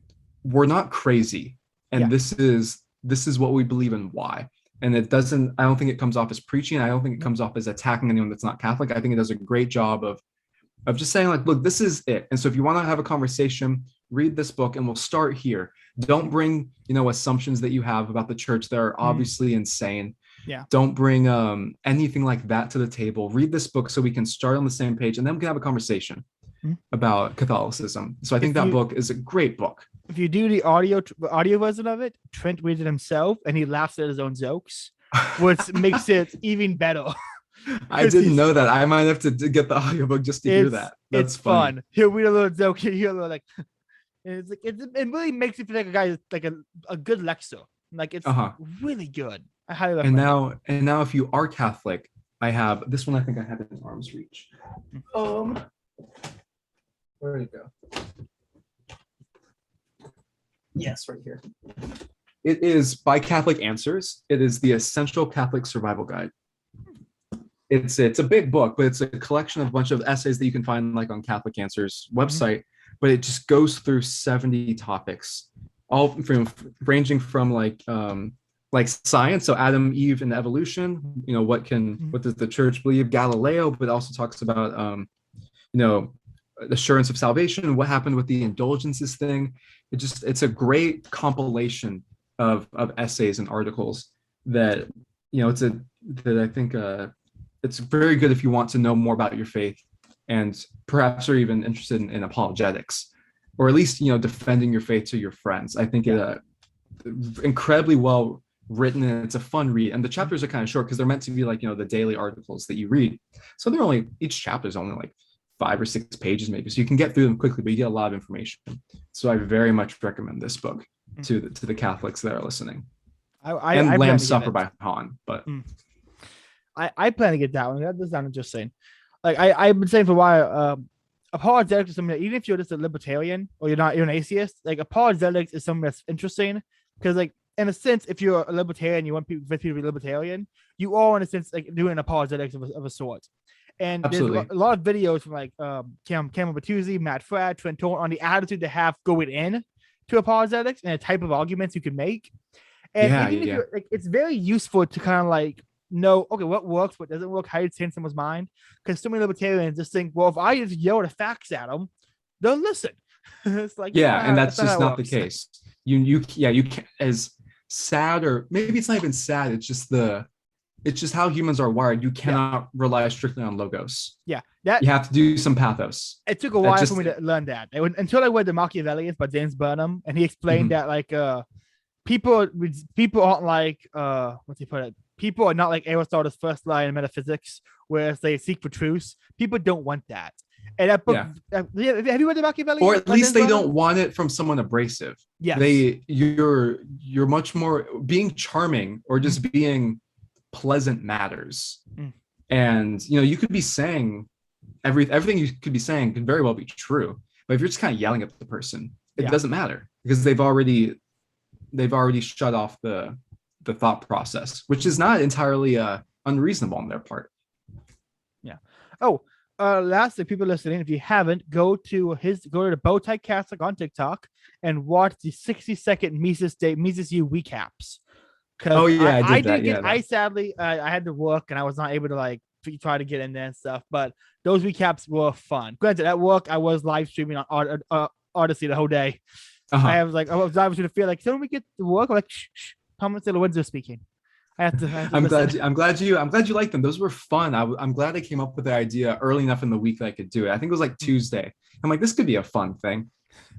B: we're not crazy, and
A: Yeah.
B: this is what we believe in why. And it doesn't. I don't think it comes off as preaching. I don't think it comes off as attacking anyone that's not Catholic. I think it does a great job of just saying like, look, this is it. And so if you want to have a conversation, read this book, and we'll start here. Don't bring assumptions that you have about the church that are
A: Mhm.
B: obviously insane.
A: Yeah.
B: Don't bring anything like that to the table. Read this book so we can start on the same page, and then we can have a conversation
A: Mhm.
B: about Catholicism. So I think
A: If
B: that
A: you
B: book is a great book.
A: if you do the audio version of it, Trent reads it himself and he laughs at his own jokes, which makes it even better.
B: I
A: Because
B: didn't
A: he's
B: know that. I might have to get the audiobook just to hear that.
A: it's
B: That's funny.
A: fun. He'll read a little joke, he'll hear a little like and it's like it really makes you feel like a guy like a good lecture. Like it's
B: Uh-huh.
A: really good. I highly
B: And
A: recommend it.
B: now if you are Catholic, I have this one. I think I have in arm's reach. Um, where did it go? Yes, right here. It is by Catholic Answers. It is the Essential Catholic Survival Guide. It's a big book, but it's a collection of a bunch of essays that you can find like on Catholic Answers website. But it just goes through 70 topics, all from ranging from like science, so Adam, Eve, and evolution. What does the church believe? Galileo, but also talks about you know assurance of salvation, what happened with the indulgences thing. It's a great compilation of essays and articles that it's a that I think it's very good if you want to know more about your faith and perhaps are even interested in apologetics, or at least defending your faith to your friends. I think
A: Yeah.
B: it incredibly well written, and it's a fun read, and the chapters are kind of short because they're meant to be like the daily articles that you read, so they're only each chapter is only like 5 or 6 pages maybe, so you can get through them quickly, but you get a lot of information. So I very much recommend this book to the Catholics that are listening.
A: I
B: And
A: plan
B: Lamb's
A: to get
B: Supper
A: it.
B: by Han, but
A: I plan to get that one. That does sound interesting. Like I've been saying for a while, apologetics is something that even if you're just a libertarian or you're an atheist, like apologetics is something that's interesting because like in a sense, if you're a libertarian, you want people to be libertarian, you are in a sense like doing apologetics of a sort. And there's
B: absolutely.
A: a lot of videos from like Cameron Batuzzi, Matt Fradd, Trent Torrent on the attitude to have going in to apologetics and the type of arguments you can make. And
B: Yeah,
A: even if
B: yeah,
A: you're like, it's very useful to kind of like know, okay, what works, what doesn't work, how you change someone's mind. Because so many libertarians just think, well, if I just yell the facts at them, they'll listen. It's like
B: yeah. And that's
A: not how
B: just
A: it
B: not the
A: works.
B: case. You can, as sad, or maybe it's not even sad, it's just how humans are wired. You
A: Yeah,
B: cannot rely strictly on logos.
A: yeah. That
B: You have to do some pathos.
A: it took a
B: That
A: while for
B: just
A: me to learn that. Until I read the Machiavellians by James Burnham, and he explained
B: Mhm.
A: that like people aren't like what's he put it? People are not like Aristotle's first line in metaphysics, whereas they seek for truth. People don't want that. And that book,
B: Yeah.
A: have you read the
B: Or
A: Machiavellians
B: at
A: by
B: least
A: James
B: they
A: Burnham?
B: don't want it from someone abrasive.
A: Yes.
B: You're much more being charming, or just being pleasant matters.
A: Mm.
B: And you could be saying everything you could be saying could very well be true, but if you're just kind of yelling at the person, it
A: Yeah.
B: doesn't matter because they've already shut off the thought process, which is not entirely unreasonable on their part.
A: Yeah. Oh, lastly, people listening, if you haven't, go to the Bowtie Catholic on TikTok and watch the 60-second Mises U recaps. Because
B: Oh yeah, I
A: I
B: did that.
A: didn't get
B: Yeah,
A: I sadly I had to work and I was not able to like try to get in there and stuff. But those recaps were fun. Granted, at work I was live streaming on Odyssey the whole day. I
B: uh-huh.
A: was like I was obviously to feel like, can we get to work? I'm like, shh, Thomas De Lorenzo speaking. I have to
B: I'm
A: listen.
B: glad. I'm glad you liked them. Those were fun. I'm glad I came up with the idea early enough in the week that I could do it. I think it was like Tuesday. I'm like, this could be a fun thing.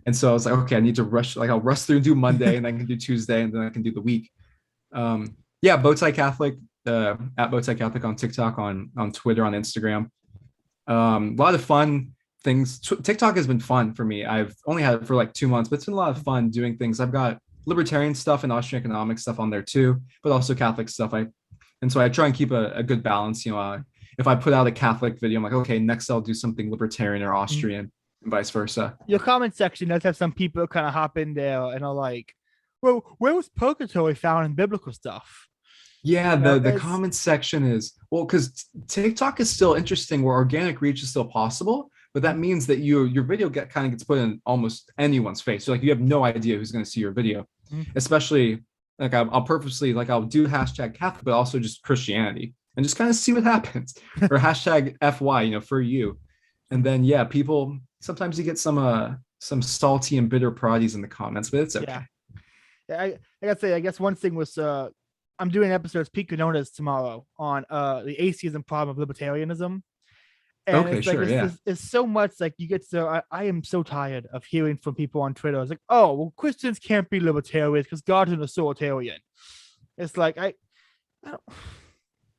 B: And so I was like, okay, I need to rush. Like, I'll rush through and do Monday, and then I can do Tuesday, and then I can do the week. Yeah, Bowtie Catholic, at Bowtie Catholic on TikTok, on Twitter, on Instagram. A lot of fun things. TikTok has been fun for me. I've only had it for like 2 months, but it's been a lot of fun doing things. I've got libertarian stuff and Austrian economic stuff on there too, but also Catholic stuff. And so I try and keep a good balance. If I put out a Catholic video, I'm like, okay, next I'll do something libertarian or Austrian, and vice versa.
A: Your comment section does have some people kind of hop in there and are like, "Well, where was purgatory found in biblical stuff?"
B: Yeah,
A: You know,
B: the comments section is, well, because TikTok is still interesting where organic reach is still possible, but that means that your video kind of gets put in almost anyone's face. So like you have no idea who's going to see your video, especially like I'll purposely like I'll do hashtag Catholic, but also just Christianity and just kind of see what happens, or hashtag FY, for you. And then yeah, people sometimes you get some salty and bitter parodies in the comments, but it's okay.
A: Yeah, I gotta say, I guess one thing was I'm doing episodes Picononas tomorrow on the atheism problem of libertarianism. And
B: Okay,
A: it's like
B: sure, yeah.
A: it's so much like you get so I am so tired of hearing from people on Twitter. It's like, oh well, Christians can't be libertarians because God's an authoritarian. It's like I don't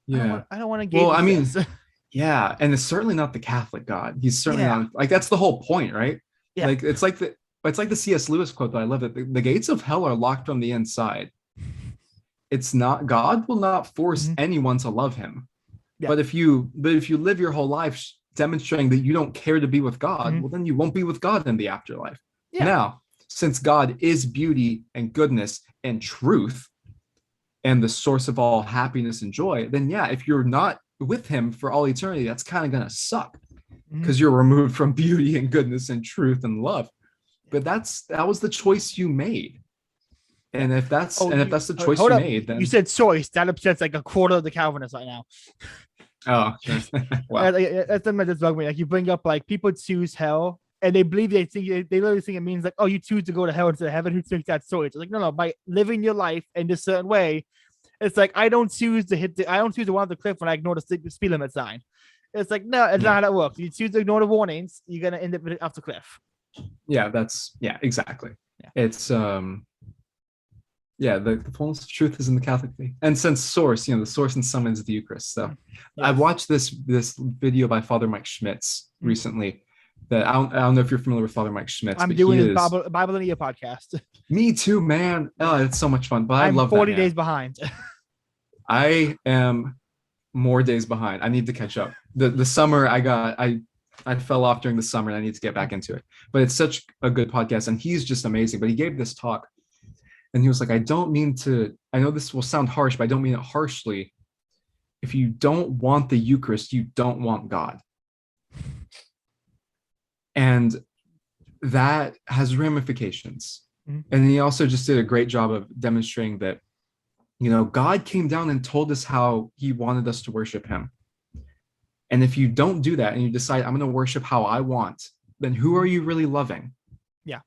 B: Yeah.
A: I don't want to engage
B: Well, I
A: with
B: mean,
A: this.
B: yeah, and it's certainly not the Catholic God. He's certainly
A: Yeah.
B: not like that's the whole point, right?
A: Yeah.
B: Like it's like the C.S. Lewis quote that I love, that the gates of hell are locked from the inside. It's not, God will not force anyone to love him.
A: Yeah.
B: But if you live your whole life demonstrating that you don't care to be with God, well, then you won't be with God in the afterlife.
A: Yeah.
B: Now, since God is beauty and goodness and truth and the source of all happiness and joy, then yeah, if you're not with him for all eternity, that's kind of gonna suck because you're removed from beauty and goodness and truth and love. But that was the choice you made. And if that's the choice you made, then
A: you said choice. That upsets like a quarter of the Calvinists right now.
B: oh, sure. Wow.
A: That's something that's bugged me. Like you bring up like people choose hell, and they believe they literally think it means like, oh, you choose to go to hell instead of heaven. Who thinks that's choice? It's like no, by living your life in this certain way, it's like I don't choose to run off the cliff when I ignore the speed limit sign. It's like no, it's not how that works. You choose to ignore the warnings, you're gonna end up off the cliff.
B: Yeah, exactly. Yeah. It's yeah, the fullness of truth is in the Catholic faith, and since source, the source and summons the Eucharist. So I watched this video by Father Mike Schmitz recently. That I don't know if you're familiar with Father Mike Schmitz.
A: I'm doing his Bible in a Year podcast.
B: Me too, man. Oh, it's so much fun. But
A: I'm
B: I love
A: 40
B: that,
A: days behind.
B: I am more days behind. I need to catch up. The summer I fell off during the summer, and I need to get back into it. But it's such a good podcast, and he's just amazing. But he gave this talk, and he was like, I know this will sound harsh, but I don't mean it harshly. If you don't want the Eucharist, you don't want God. And that has ramifications. And he also just did a great job of demonstrating that, God came down and told us how he wanted us to worship him. And if you don't do that and you decide, I'm going to worship how I want, then who are you really loving?
A: Yeah.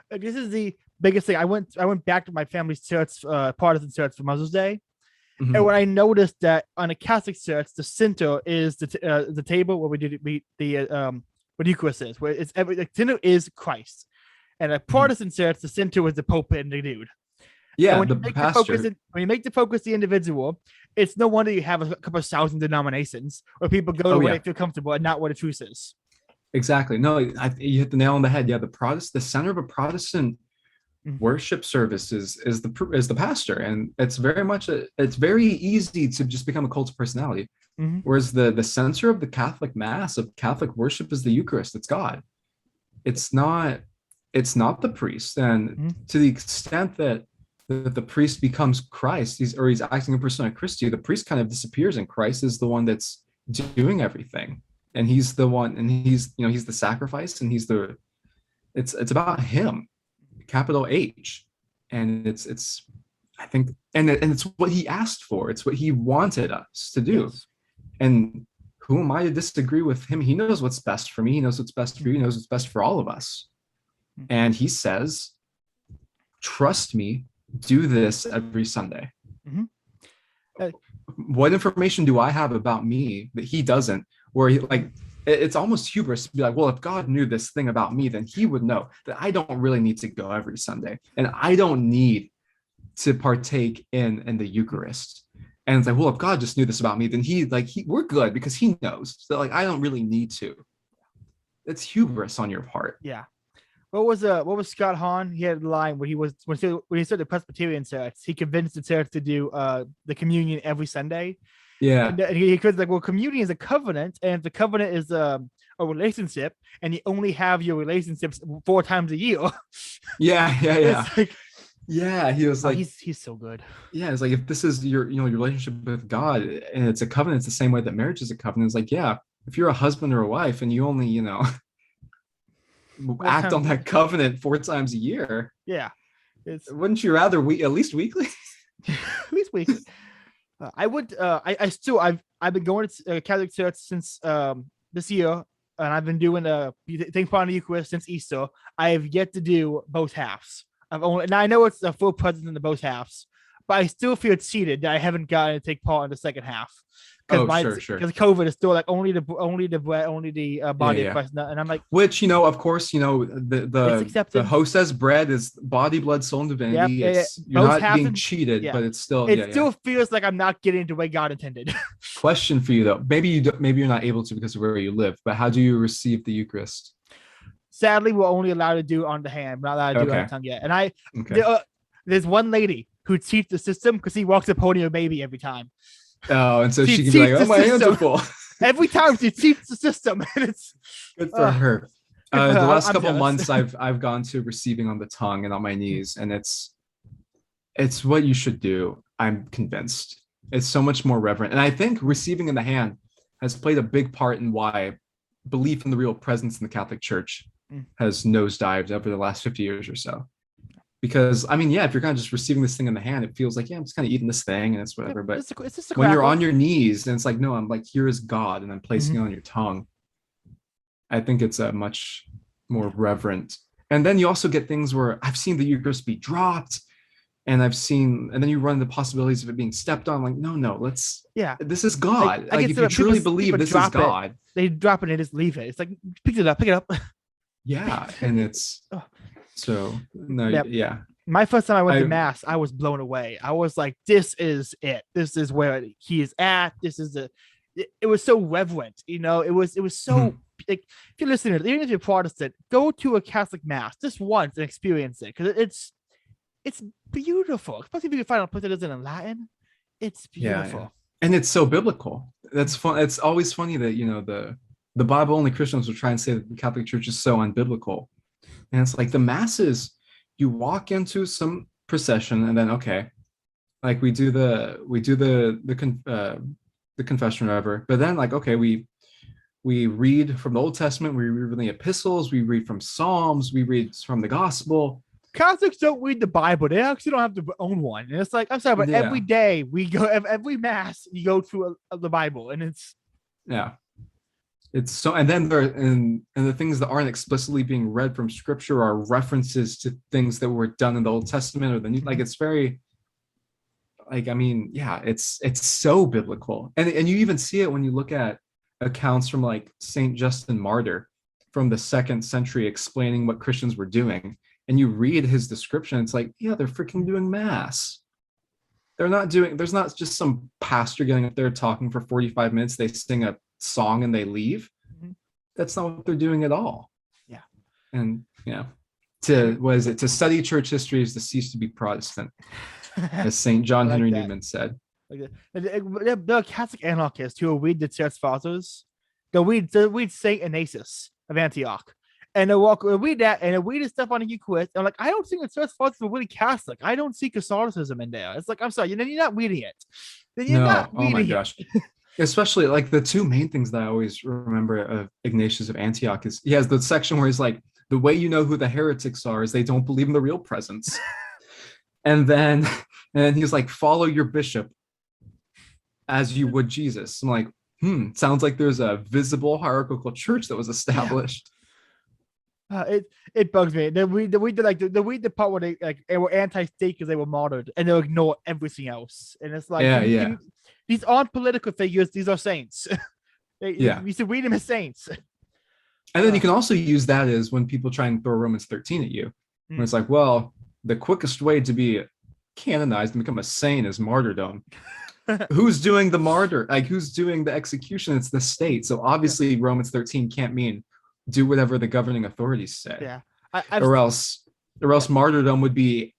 A: This is the biggest thing. I went back to my family's church, partisan church for Mother's Day. And when I noticed that on a Catholic church, the center is the table where we do what Eucharist is, where the center is Christ. And a Protestant church, the center is the Pope and the dude.
B: Yeah,
A: when
B: the pastor.
A: When you make the focus the individual, it's no wonder you have a couple of thousand denominations where people go to where they feel comfortable and not where the truth is.
B: Exactly. No, you hit the nail on the head. Yeah, the center of a Protestant worship service is the pastor, and it's very easy to just become a cult of personality. Whereas the center of the Catholic Mass, of Catholic worship, is the Eucharist. It's God. It's not the priest. And to the extent that the priest becomes Christ, he's acting in persona Christi, the priest kind of disappears, and Christ is the one that's doing everything. And he's the one, and he's the sacrifice, and it's about him, capital H. And it's I think, and it's what he asked for. It's what he wanted us to do. Yes. And who am I to disagree with him? He knows what's best for me. He knows what's best for you. He knows what's best for all of us. And he says, trust me, do this every Sunday. what information do I have about me that he doesn't? Where he like it's almost hubris to be like, well, if God knew this thing about me, then he would know that I don't really need to go every Sunday, and I don't need to partake in the Eucharist. And it's like, well, if God just knew this about me, then we're good because he knows. So like I don't really need to. It's hubris on your part.
A: Yeah. What was Scott Hahn? He had a line where when he started the Presbyterian church, he convinced the church to do the communion every Sunday.
B: Yeah.
A: And he was like, well, communion is a covenant, and the covenant is a relationship, and you only have your relationships 4 times a year.
B: Yeah.
A: It's like,
B: yeah, he was like,
A: he's so good.
B: Yeah, it's like if this is your your relationship with God and it's a covenant, it's the same way that marriage is a covenant. It's like, yeah, if you're a husband or a wife and you only act on that covenant 4 times a year,
A: yeah,
B: wouldn't you rather at least weekly?
A: At least weekly. I would. I've been going to Catholic church since this year, and I've been doing thing part of the Eucharist since Easter. I have yet to do both halves. Now I know it's a full presence in the both halves, but I still feel cheated that I haven't gotten to take part in the second half.
B: Sure.
A: Because COVID is still like only the bread, only the body of Christ, and I'm like,
B: which of course, the host says bread is body, blood, soul, and divinity.
A: Yep,
B: you're not being cheated, but it's still
A: still feels like I'm not getting the way God intended.
B: Question for you though, maybe you're not able to because of where you live, but how do you receive the Eucharist?
A: Sadly, we're only allowed to do it on the hand. We're not allowed to do it on the tongue yet. And there's one lady who cheats the system because he walks up holding a baby every time.
B: Oh, and so she can be like, "Oh, my hands are full."
A: Every time she cheats the system, and it's
B: good for her. The last couple of months, I've gone to receiving on the tongue and on my knees, and it's what you should do. I'm convinced it's so much more reverent, and I think receiving in the hand has played a big part in why belief in the real presence in the Catholic Church has nosedived over the last 50 years or so. Because if you're kind of just receiving this thing in the hand, it feels like, I'm just kind of eating this thing and it's whatever. But it's just when you're on your knees and it's like, no, I'm like, here is God, and I'm placing it on your tongue. I think it's a much more reverent. And then you also get things where I've seen the Eucharist be dropped, and then you run the possibilities of it being stepped on. Like, no, this is God. Like if you truly believe this is God,
A: they drop it and just leave it. It's like, pick it up.
B: Yeah, and it's. So no, yeah.
A: My first time I went to mass, I was blown away. I was like, "This is it. This is where he is at. This is It was so reverent, It was so like, if you're listening, even if you're Protestant, go to a Catholic mass just once and experience it because it's beautiful. Especially if you can find a place that isn't in Latin, it's beautiful.
B: Yeah. And it's so biblical. That's fun. It's always funny that the Bible only Christians will try and say that the Catholic Church is so unbiblical. And it's like the masses, you walk into some procession and then, okay, like we do the confession or whatever, but then like, okay, we read from the Old Testament, we read from the epistles, we read from Psalms, we read from the gospel.
A: Catholics don't read the Bible. They actually don't have to own one. And it's like, I'm sorry, but every day we go, every mass, you go through the Bible, and it's.
B: Yeah. It's so, and then and the things that aren't explicitly being read from scripture are references to things that were done in the Old Testament or the New. Like it's very, like it's so biblical, and you even see it when you look at accounts from like Saint Justin Martyr from the 2nd century explaining what Christians were doing, and you read his description. It's like, yeah, they're freaking doing mass. There's not just some pastor getting up there talking for 45 minutes. They sing a song and they leave. That's not what they're doing at all.
A: Yeah.
B: And to study church history is to cease to be Protestant, as St. John Henry Newman said.
A: The Catholic anarchists who will read the church fathers, they'll read Saint Ignatius of Antioch, and they'll read that and they'll read his stuff on the Eucharist. I'm like, I don't think the church fathers were really Catholic. I don't see Catholicism in there. It's like, I'm sorry, you're not reading it. Then you're not reading
B: oh my gosh. Especially like the 2 main things that I always remember of Ignatius of Antioch is he has the section where he's like, the way you know who the heretics are is they don't believe in the real presence. and then he's like, follow your bishop as you would Jesus. I'm like, sounds like there's a visible hierarchical church that was established.
A: It bugs me. They read the part where they were anti-state because they were martyred, and they'll ignore everything else. And it's like, These aren't political figures. These are saints.
B: Yeah.
A: You should read them as saints.
B: And then you can also use that as when people try and throw Romans 13 at you, when it's like, well, the quickest way to be canonized and become a saint is martyrdom. Who's doing the martyr? Like, who's doing the execution? It's the state. So obviously Romans 13 can't mean do whatever the governing authorities say.
A: Yeah.
B: Or else martyrdom would be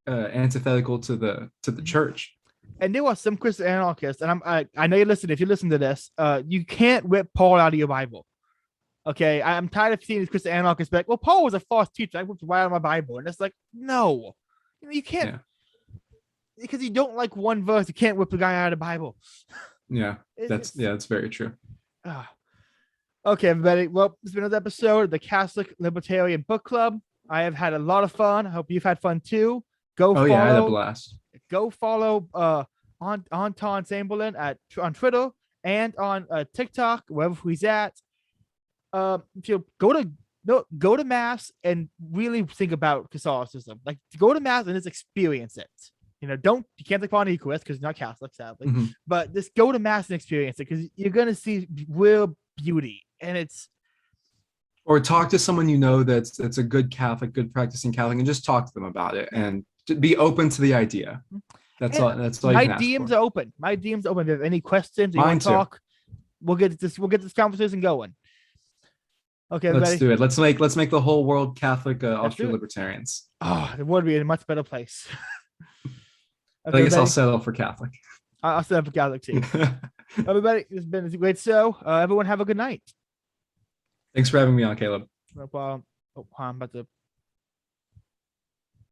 B: antithetical to the church.
A: And there are some Christian anarchists, and I know you listen. If you listen to this, you can't rip Paul out of your Bible. Okay, I'm tired of seeing these Christian anarchists be like, "Well, Paul was a false teacher. I ripped right out of my Bible," and it's like, no, you can't, because you don't like one verse. You can't rip the guy out of the Bible.
B: Yeah, that's very true.
A: Okay, everybody. Well, it's been another episode of the Catholic Libertarian Book Club. I have had a lot of fun. I hope you've had fun too.
B: Yeah, I had a blast.
A: Go follow Antón Chamberlin on Twitter and on TikTok, wherever he's at. If you go to mass and really think about Catholicism, like go to mass and just experience it. You can't take part in Eucharist because you're not Catholic, sadly. But just go to mass and experience it, because you're gonna see real beauty, and it's.
B: Or talk to someone that's a good Catholic, good practicing Catholic, and just talk to them about it and be open to the idea. That's all. That's all.
A: My DMs are open. My DMs are open. If you have any questions, you want to talk, we'll get this conversation going. Okay, everybody.
B: Let's do it. Let's make the whole world Catholic Austrian libertarians.
A: Oh, the world would be in a much better place.
B: Okay, I guess I'll settle for Catholic.
A: I'll settle for Catholic too. Everybody, it's been a great show. Everyone have a good night.
B: Thanks for having me on, Caleb.
A: No problem. Oh, I'm about to